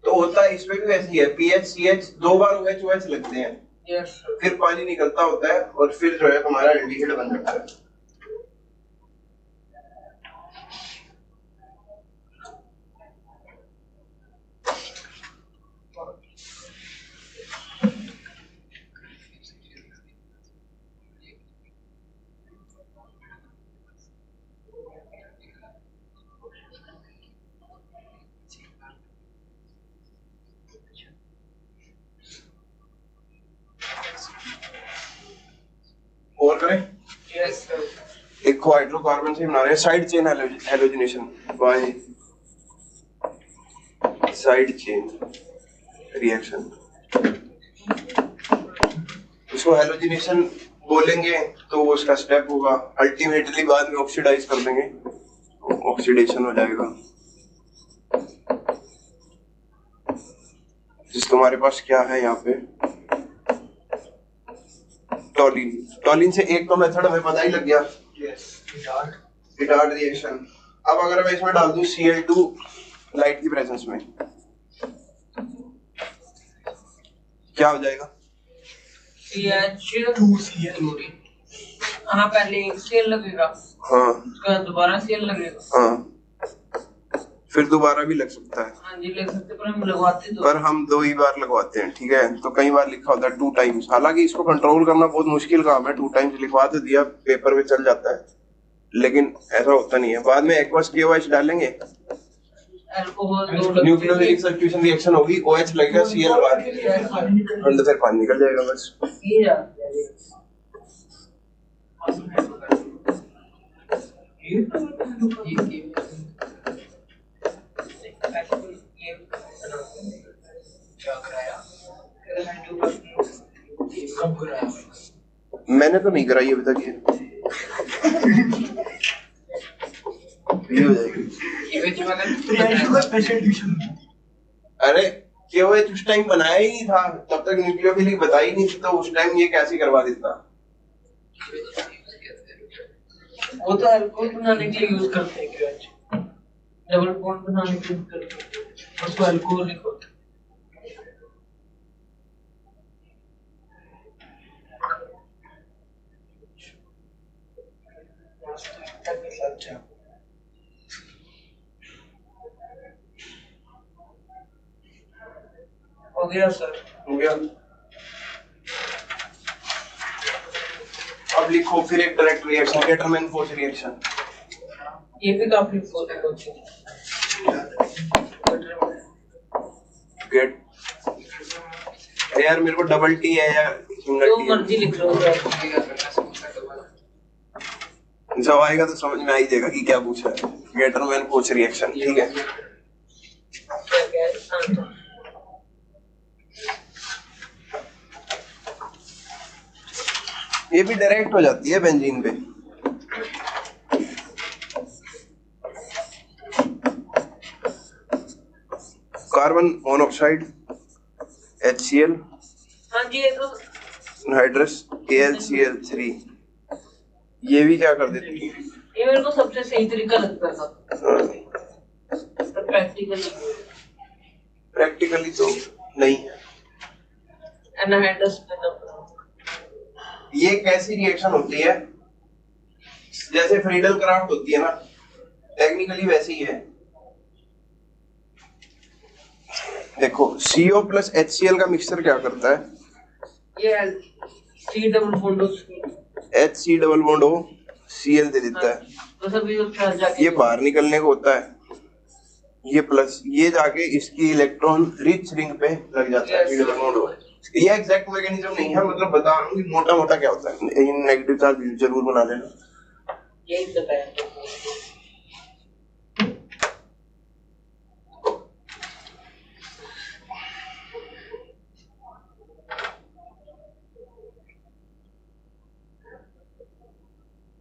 तो होता है इसमें भी वैसे ही है, पीएच सीएच 2 बार OH OH लगते हैं, यस सर। फिर पानी निकलता होता है और फिर जो है तुम्हारा एल्डिहाइड बन जाता है। और करें, यस सर। एक को हाइड्रोकार्बन से बना रहे हैं side chain halogenation by side chain reaction. इसको हैलोजिनेशन बोलेंगे तो वो उसका स्टेप होगा, अल्टीमेटली बाद में ऑक्सीडाइज कर देंगे, ऑक्सीडेशन हो जाएगा। जिस तुम्हारे पास क्या है यहाँ पे, टॉलिन। टॉलिन से एक तो मेथड हमें पता ही लग गया, रिटार्ड रिएक्शन। अब अगर मैं इसमें डाल दूं Cl2 लाइट की प्रेजेंस में, क्या हो जाएगा? CH2Cl। हाँ पहले एक Cl लगेगा, हाँ उसके बाद दोबारा Cl लगेगा। हाँ, फिर दोबारा भी लग सकता है। हाँ जी लग सकते, पर हम लगवाते दो, पर हम 2 ही बार लगवाते हैं, ठीक है। तो कई बार लिखा होता है 2 टाइम्स, हालांकि इसको कंट्रोल करना बहुत मुश्किल काम है। 2 टाइम्स लिखवा तो दिया, पेपर पे चल जाता है, लेकिन ऐसा होता नहीं है। बाद में एक्वस KOH डालेंगे, अल्कोहल न्यूक्लियोफिलिक सब्स्टिट्यूशन रिएक्शन होगी, OH लगेगा Cl बार, अंदर से पानी निकल जाएगा बस। ये जाता है। कब कराया? मैंने तो नहीं कराई अभी तक ये हो जाएगी। रिएक्शन का स्पेशल ट्यूशन। अरे KOH उस टाइम बनाया ही नहीं था, तब तक न्यूक्लियोफिलिक बता ही नहीं थी, तो उस टाइम ये कैसे करवा देता। वो तो अल्कोहल बनाने के लिए यूज करते हैं क्यों, डबल बॉन्ड बनाने के लिए यूज करते हैं, उसको अल्कोहलिक होता है। हो गया सर, हो गया। अब लिखो फिर एक डायरेक्ट रिएक्शन, गेटरमैन-फोच रिएक्शन। ये भी काफी इंपॉर्टेंट होती है। गेट यार मेरे को डबल टी है या सिंगल जो टी मर्जी लिख लो सर। जब आएगा तो समझ में आ ही जाएगा कि क्या पूछा है। गेटरमैन-फोच रिएक्शन, ठीक है। ये भी डायरेक्ट हो जाती है बेंजीन पे। कार्बन मोनोऑक्साइड HCl, हाँ जी ये तो हाइड्रस AlCl3, ये भी क्या कर देती है। ये मेरे को सबसे सही तरीका लगता था, पर प्रैक्टिकली तो नहीं है। एनाहाइड्रस में तो ये कैसी रिएक्शन होती है, जैसे फ्रीडल क्राफ्ट होती है ना, टेक्निकली वैसे ही है। देखो CO प्लस HCl का मिक्सचर क्या करता है, ये C double bond HC double bond O Cl दे देता है। तो सर भी उसके जाके ये बाहर निकलने को होता है, ये प्लस, ये जाके इसकी इलेक्ट्रॉन रिच रिंग पे लग जाता है, C डबल बॉन्ड O। ये एग्जैक्ट मैकेनिज्म नहीं है, मतलब बता रहा हूँ कि मोटा मोटा क्या होता है। इन नेगेटिव चार्ज जरूर बना लेना। यही बताया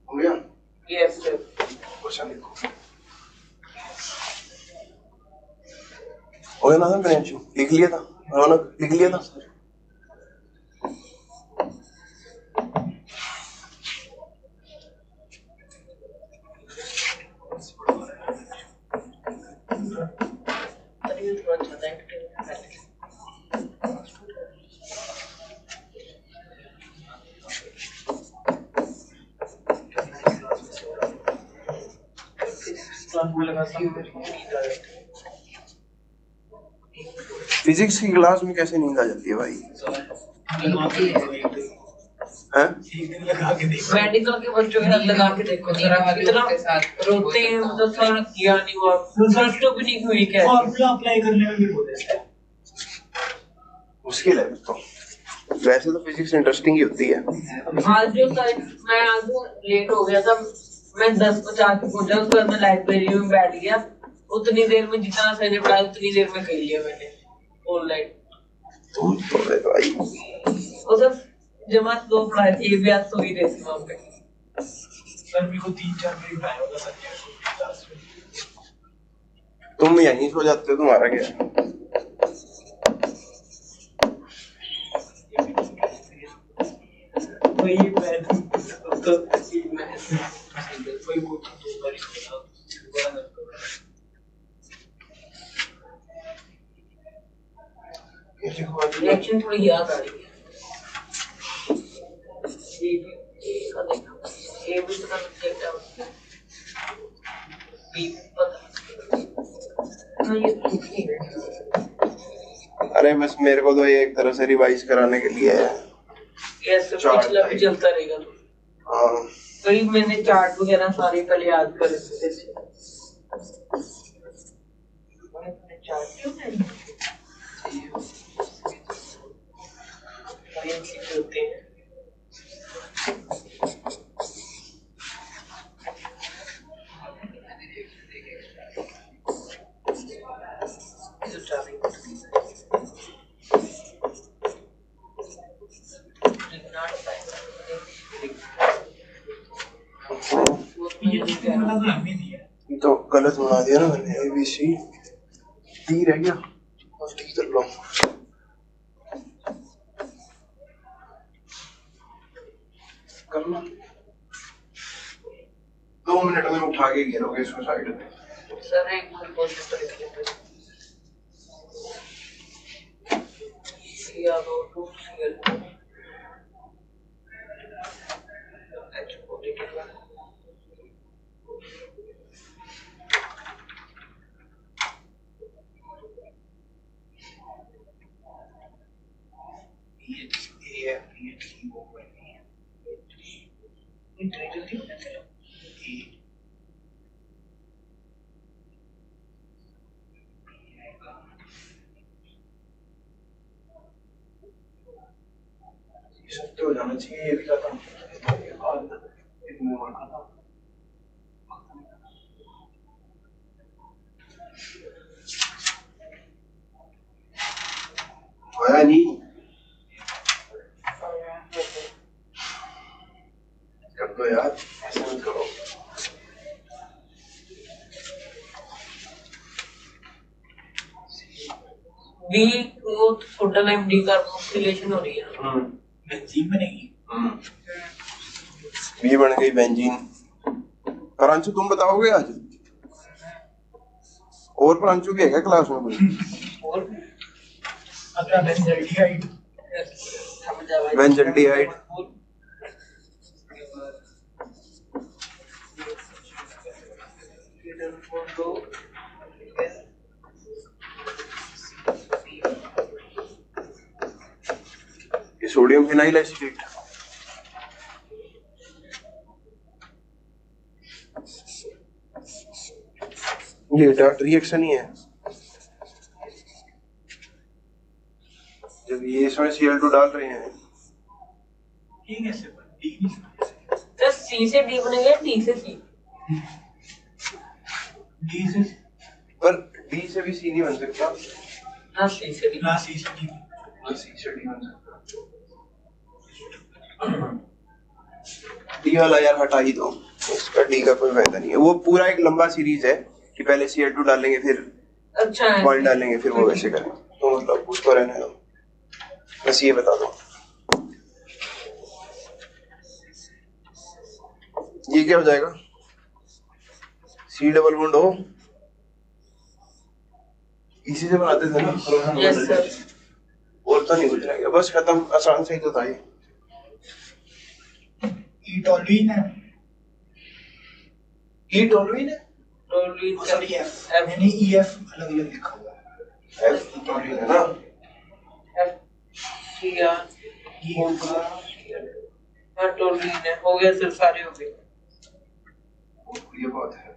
हो गया यस सर। क्वेश्चन लिखो। हो गया ना सर, प्रियांशु लिख लिया था, रौनक लिख लिया था। क्लास में लगाता हूँ मेरे को नींद आ जाती है। फिजिक्स की क्लास में कैसे नींद आ जाती है भाई? लगा के देखो एक दिन। हैं? एक दिन लगा के देखो। मेडिकल के बच्चों के साथ लगा के देखो जरा, इतना रोते हैं मतलब सर किया नहीं हुआ, फर्स्ट भी नहीं हुई क्या फॉर्मूला अप्लाई करने में भी हो जाता है। मुश्किल है तो। वैसे तो फिजिक्स इंटरेस्टिंग ही होती है। आज जो सर मैं आज लेट हो गया था, मैं 10:50 पे पहुंचा, उसके बाद मैं लाइब्रेरी में बैठ गया, उतनी देर में जितना सर ने पढ़ाया उतनी देर में कर लिया मैंने ऑनलाइन। तुम तो है भाई। और सर जमा 2 पढ़ाए थे, ये भी आज सो ही रहे थे वहाँ पे। सर मेरे को 3-4 मिनट टाइम होगा सब्जेक्ट क्लास में। तुम यहीं सो जाते हो, तुम्हारा क्या है? वही मैं तो वही बोलता हूँ 2 बार ही सोना, बड़ा दर्द हो रहा है। रिएक्शन थोड़ी याद आ रही है। ये भी पता नहीं क्या होता है। बी पता नहीं, ये तो ठीक है। अरे बस मेरे को तो ये एक तरह से रिवाइज कराने के लिए है। ये सब पिछला भी चलता रहेगा तो। हाँ। वही मैंने चार्ट वगैरह सारे पहले याद कर रखे थे। चार्ट क्यों नहीं होते हैं? तो गलत बना दिया ना मैंने। ABC डी रह गया, बस डी कर लो। करना 2 मिनट में उठा के गिरोगे इसको साइड में। सर एक बार कोशिश करेंगे या तो टू सीएल एच पॉजिटिव सब तो हो जाना चाहिए। ये भी खत्म होया नहीं। कर दो यार, ऐसे मत करो। बी वो टोटल एमडी कार्बोक्सिलेशन हो रही है। बेंजीन बनेगी। बी बन गई बेंजीन। प्रांशु तुम बताओगे आज? और प्रांशु भी है क्या क्लास में कोई? और अगला बेंजल्डिहाइड। बेंजल्डिहाइड ये सोडियम फिनाइल एसिडेट। ये डॉट रिएक्शन ही है। जब ये इसमें Cl2 डाल रहे हैं, ये कैसे बन डी नहीं तो सी से डी बनेगा, डी से सी। डी से पर डी से भी सी नहीं बन सकता। ना सी से डी। ना सी से डी। ना सी से डी बन सकता। डी वाला यार हटा ही दो, इसका डी का कोई फायदा नहीं है। वो पूरा एक लंबा सीरीज है कि पहले Cl2 डालेंगे फिर अच्छा है, पॉइंट डालेंगे फिर वो वैसे करें। तो मतलब उसको रहने दो, बस ये बता दो। ये क्या हो जाएगा? C डबल बॉन्ड O इसी से बनाते थे ना। Yes sir. और तो नहीं कुछ रह गया, बस खत्म। आसान से ही तो था ये। ई टॉलुइन है। ई टोलुइन है। टोलिन सॉरी एफ, मैंने ईएफ अलग अलग लिखा हुआ है। एफ टोलिन है ना। एफ सी आर ये होगा हाँ टोलिन है, हो गया सर, सारे हो गए। ये बात है।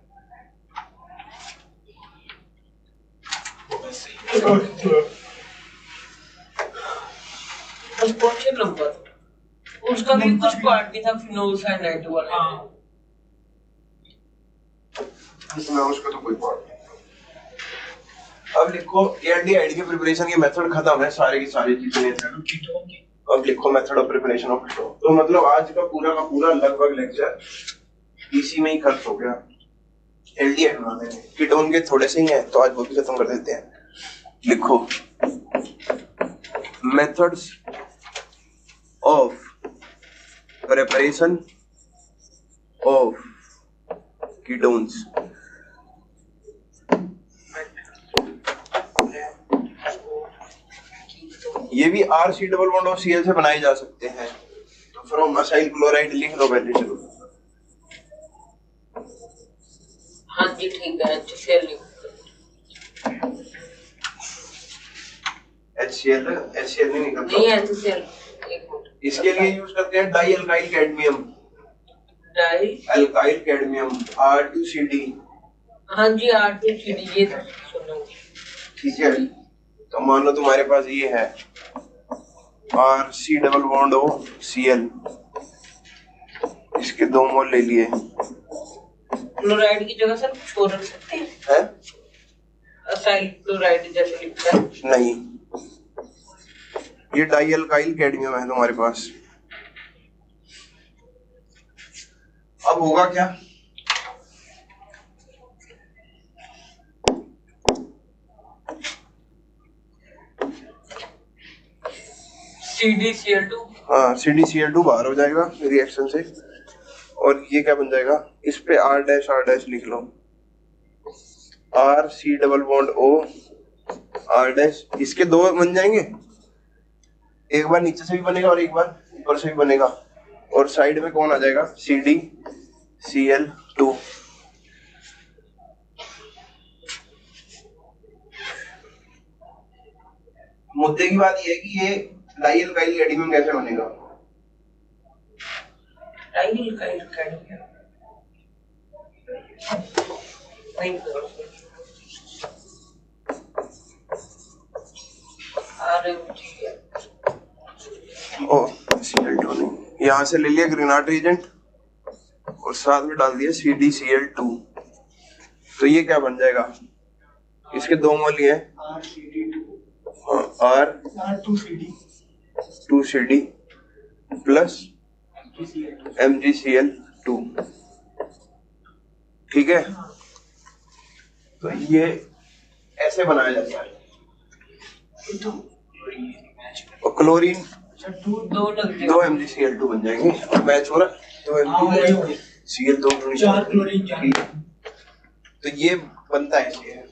बस कौन से नंबर उसका भी कुछ पार्ट नहीं था फिनोल साइनाइड वाला। हाँ इसमें उसका तो कोई बात नहीं। अब लिखो एल्डिहाइड की प्रिपरेशन की मेथड खत्म है, सारे की सारी चीजें। कीटोन की अब लिखो method of preparation of ketone. तो मतलब आज का पूरा लगभग लेक्चर इसी में ही खत्म हो गया। एल्डिहाइड बनाने में कीटोन के थोड़े से ही हैं, तो आज वो भी खत्म कर देते हैं। लिखो methods of preparation of ketones. ये भी R C double bond of Cl से बनाए जा सकते हैं। तो फ्रॉम असाइल क्लोराइड लिख लो पहले। चलो हाँ जी ठीक है, HCl लिखो। HCl नहीं निकलता। नहीं HCl, एक मिनट। इसके लिए यूज करते हैं die alkyl cadmium. Die alkyl cadmium R2CD। हाँ जी R2CD, ये सुनो। ठीक है, तो मान लो तुम्हारे पास ये है RC double bond O Cl, इसके 2 मोल ले लिए। क्लोराइड की जगह सर कुछ और रख सकते हैं? है? असाइल क्लोराइड जैसे लिखता है। नहीं, ये डाई अल्काइल कैडमियम है तुम्हारे पास। अब होगा क्या? CdCl2। हाँ, CdCl2 बाहर हो जाएगा रिएक्शन से, और ये क्या बन जाएगा? इस पे R डैश लिख लो। RC double bond O R dash, इसके 2 बन जाएंगे। एक बार नीचे से भी बनेगा और एक बार ऊपर से भी बनेगा, और साइड में कौन आ जाएगा? CdCl2। मुद्दे की बात ये है कि ये डाई अल्काइल कैडमियम कैसे बनेगा? डाई अल्काइल कैडमियम नहीं करो। ओ Cl2 नहीं, यहाँ से ले लिया ग्रेनाड रिएजेंट और साथ में डाल दिया CdCl2। तो ये क्या बन जाएगा? इसके 2 मोल ही है। R2CD plus MgCl2। ठीक है, तो ये ऐसे बनाया जाता है। और क्लोरीन दो लग 2 MgCl2 बन जाएंगे, और मैच हो रहा 2 MgCl2। 4 क्लोरीन। तो ये बनता है इसलिए।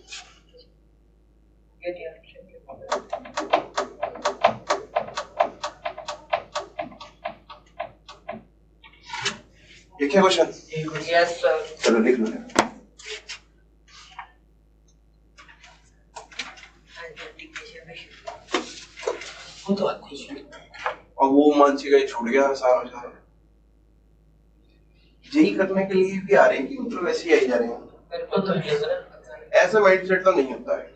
लिखे क्वेश्चन? Yes sir. चलो लिख लो। वो तो आती है। और वो मानसी का ही छूट गया सारा। यही करने के लिए भी आ रहे हैं कि मतलब वैसे ही आई जा रहे हैं? मेरे को तो नहीं लग रहा, ऐसा माइंडसेट तो नहीं होता है।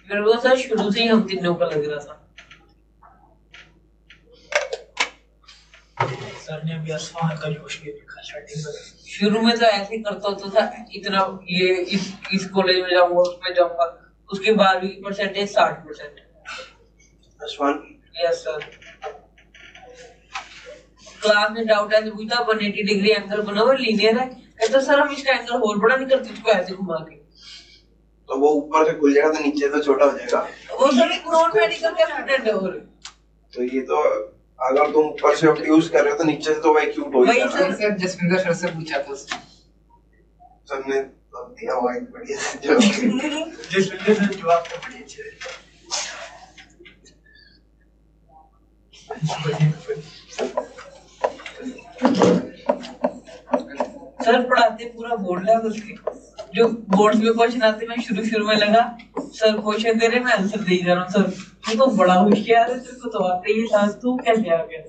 मेरे को सर शुरू से ही हम तीनों का लग रहा था। सर ने भी आसमान का जोश भी देखा स्टार्टिंग में। शुरू में तो ऐसे ही करता होता था, इतना ये इस कॉलेज में जाऊंगा उसमें जाऊंगा, उसकी 12वीं की परसेंटेज 60%। आसमान यस सर। क्लास में डाउट ऐसे पूछा 180 डिग्री एंगल बना हुआ लीनियर है, कहता सर हम इसका एंगल और बड़ा नहीं करते, उसको ऐसे घुमा के। तो वो ऊपर से खुल जाएगा तो नीचे तो छोटा हो जाएगा। वो सर एक नॉन मेडिकल का स्टूडेंट है। और तो ये तो अगर तुम ऊपर से यूज कर रहे हो तो नीचे से तो वही क्यूट हो वही जाएगा। सर। सर जसविंदर सर से पूछा था उसने। सर ने तो दिया हुआ एक बढ़िया सा जवाब। जिस वजह से जवाब तो बड़ी अच्छी है। सर पढ़ाते पूरा बोर्ड लेवल के। जो बोर्ड्स में क्वेश्चन आते मैं शुरू में लगा सर क्वेश्चन दे रहे मैं आंसर दे जा रहा हूँ सर तू तो बड़ा होशियार है तेरे को तो आते ही था तू कैसे आ गया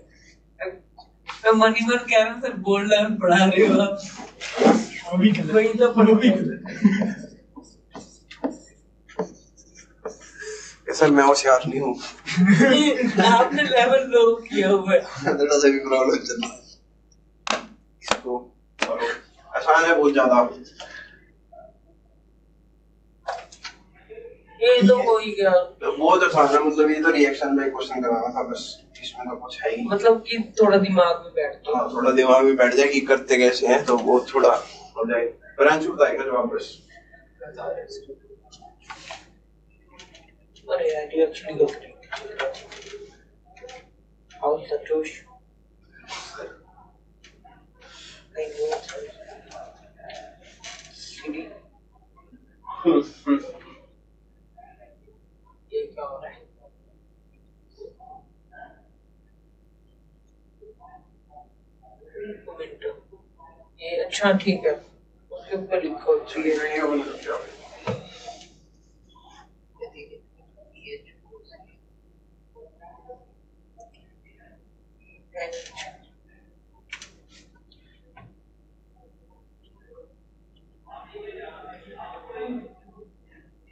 मैं मनी मन कह रहा हूँ सर बोर्ड लाइन पढ़ा रहे हो आप वो भी गलत वही तो वो भी गलत सर मैं होशियार नहीं हूँ। आपने लेवल लो किया हुआ है थोड़ा सा भी प्रॉब्लम चल रहा है। इसको करो। आसान है बहुत ज्यादा। ये तो हो ही गया बहुत आसान है मतलब ये तो रिएक्शन में क्वेश्चन कराना था बस इसमें तो कुछ है ही नहीं। मतलब कि थोड़ा दिमाग में बैठ तो हाँ थोड़ा दिमाग में बैठ जाए कि करते कैसे हैं तो वो थोड़ा हो जाए। प्रांशु बताएगा जवाब बस। अरे यार ये एक्चुअली गलत है हाउ सतोष आई नो सीडी ये क्या हो रहा है कमेंट ये अच्छा ठीक है उसके ऊपर लिखो चाहिए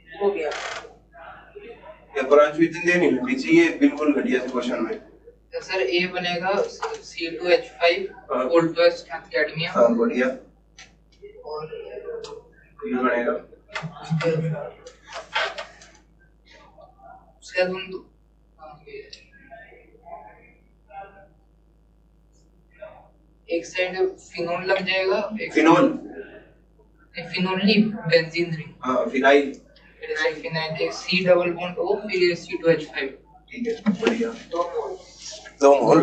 हो गया ये प्रांशु इतनी देर नहीं लगनी चाहिए बिल्कुल घटिया से क्वेश्चन में। तो सर ए बनेगा C2H5 वोल्टस कैडमियम। हाँ बढ़िया। और ये बनेगा उसके बाद हम एक साइड फिनोल लग जाएगा फिनोल फिनोल नहीं बेंजीन रिंग हाँ फिनाइल फिनाइल एक C डबल बॉन्ड O फिर C2H5 ठीक है बढ़िया। दो मोल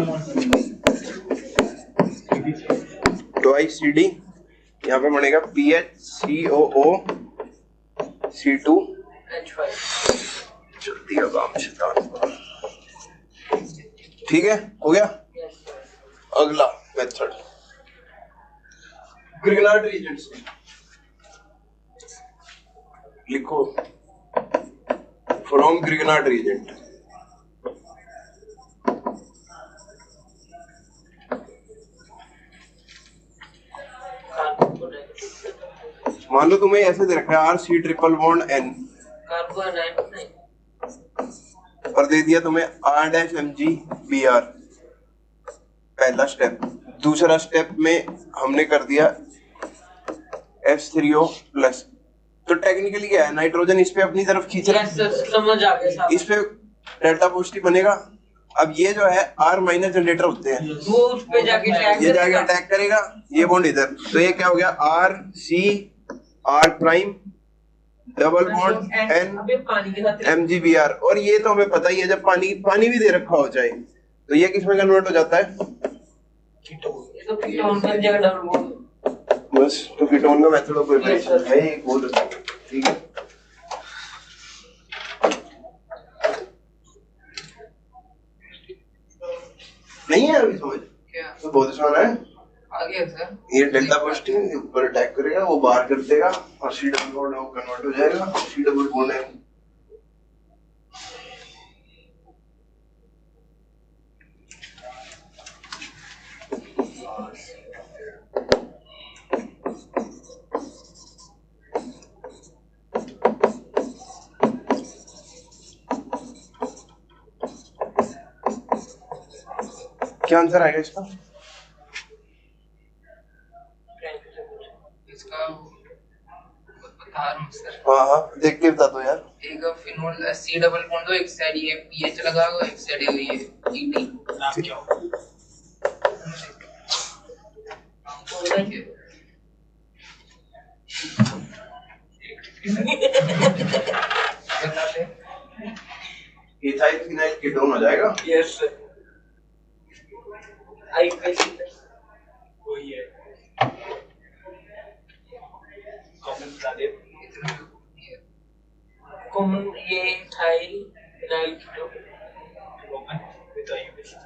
ट्वाइस CD यहाँ पे बनेगा PHCOO C2 जल्दी का काम शैतान। ठीक है हो गया। अगला मेथड ग्रिगनार्ड रीजेंट से लिखो फ्रॉम ग्रिगनार्ड रीजेंट। मान लो तुम्हें ऐसे दे रखा है RC ट्रिपल बॉन्ड N और दे दिया तुम्हें R-MgBr पहला स्टेप। दूसरा स्टेप में हमने कर दिया H3O प्लस। तो टेक्निकली क्या है नाइट्रोजन इस पे अपनी तरफ खींच रहा है समझ आ गया इस पे डेल्टा पॉजिटिव बनेगा। अब ये जो है R माइनस जनरेटर होते हैं वो उस पे जाके ये जाके अटैक करेगा ये बॉन्ड इधर तो ये क्या हो गया RC R prime double bond N पानी के साथ MgBr और ये तो हमें पता ही है जब पानी भी दे रखा हो जाए तो ये किस में कन्वर्ट हो जाता है तो कीटोन बन जाएगा डबल बॉन्ड बस। तो कीटोन का मेथड ऑफ प्रिपरेशन है एक बहुत अच्छा ठीक है। नहीं है अभी समझ क्या तो बहुत आसान है। आ गया सर ये डेल्टा पॉजिटिव ऊपर अटैक करेगा वो बाहर कर देगा और C डबल बॉन्ड वो कन्वर्ट हो जाएगा C डबल बॉन्ड है क्या आंसर आएगा इसका। इसका बता रहा हूँ सर। हाँ हाँ देख के बता दो यार। एक फिनोल C डबल बॉन्ड हो एक साइड ये पीएच लगा हुआ एक साइड ये ED नाम क्या हो इथाइल फिनाइल कीटोन हो जाएगा। यस आई पैसे वही है कॉमन बता दे कॉमन ये ethyl phenyl keto common with IUPAC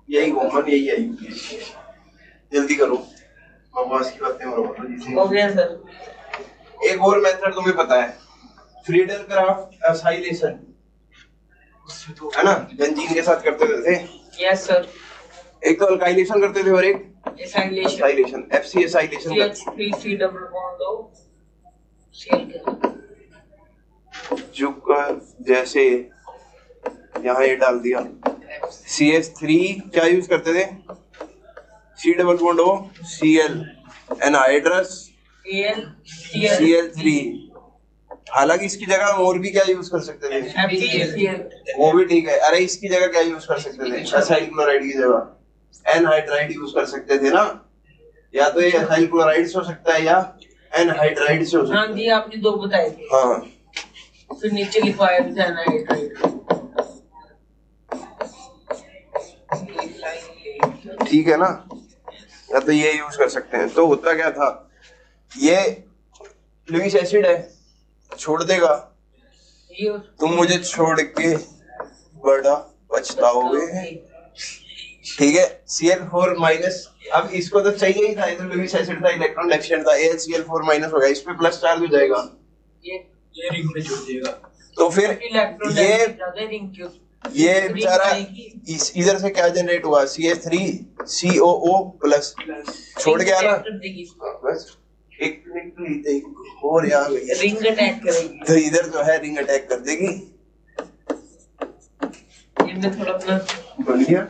यही कॉमन यही है जल्दी करो बकवास की बातें और बोलो हो गया सर एक और मेथड तुम्हें पता है, फ्रीडलक्राफ्ट एसाइलेशन, है ना, बेंजीन के साथ करते थे। Yes sir. एक तो अल्काइलेशन करते थे और एक acylation. Acylation, FC acylation. CH3 double bond दो Cl के जो जैसे यहाँ ये डाल दिया, CH3 क्या यूज करते थे, C double bond O Cl, anhydrous Cl3। हालांकि इसकी जगह हम और भी क्या यूज कर सकते थे, FCl। वो भी ठीक है। अरे इसकी जगह क्या यूज कर सकते थे, एसाइल क्लोराइड की जगह एनहाइड्राइड यूज कर सकते थे ना, या तो ये एसाइल क्लोराइड से हो सकता है या एनहाइड्राइड से हो सकता है। हाँ जी आपने दो बताए थे। हाँ फिर नीचे लिखवाया भी था एनहाइड्राइड। ठीक है ना, या तो ये यूज कर सकते हैं। तो होता क्या था, ये लुइस एसिड है, छोड़ देगा, तुम मुझे छोड़ के बड़ा पछताओगे, ठीक है। Cl4 माइनस, अब इसको तो चाहिए ही था, ये तो लुइस एसिड था, इलेक्ट्रॉन डेफिशिएंट था, AlCl4 माइनस हो गया, इस पे प्लस चार्ज हो जाएगा, ये रिंग में जोड़ दिएगा। तो फिर ये बेचारा इधर से क्या जनरेट हुआ, CH3COO प्लस, छोड़ गया ना, बस एक और यहाँ गई, रिंग अटैक करेगी, तो इधर जो है रिंग अटैक कर देगी। इनमें थोड़ा अपना बन गया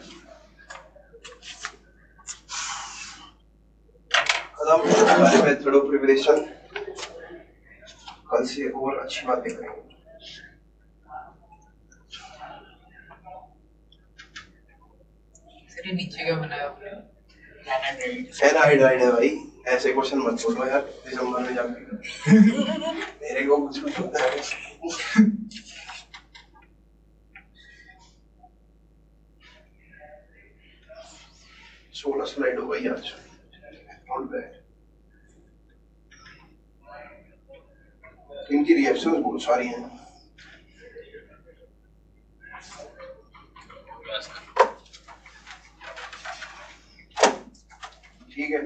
खत्म मेथड ऑफ प्रिपरेशन। कल से और अच्छी बातें करेंगे। सर नीचे क्या बनाया आपने? एनहाइड्राइड है भाई, ऐसे क्वेश्चन मत बोलो यार दिसंबर में जाके मेरे को कुछ होता है। 16 स्लाइड हो गई आज, नॉट बैड। इनकी रिएक्शंस बहुत सारी हैं। ठीक है,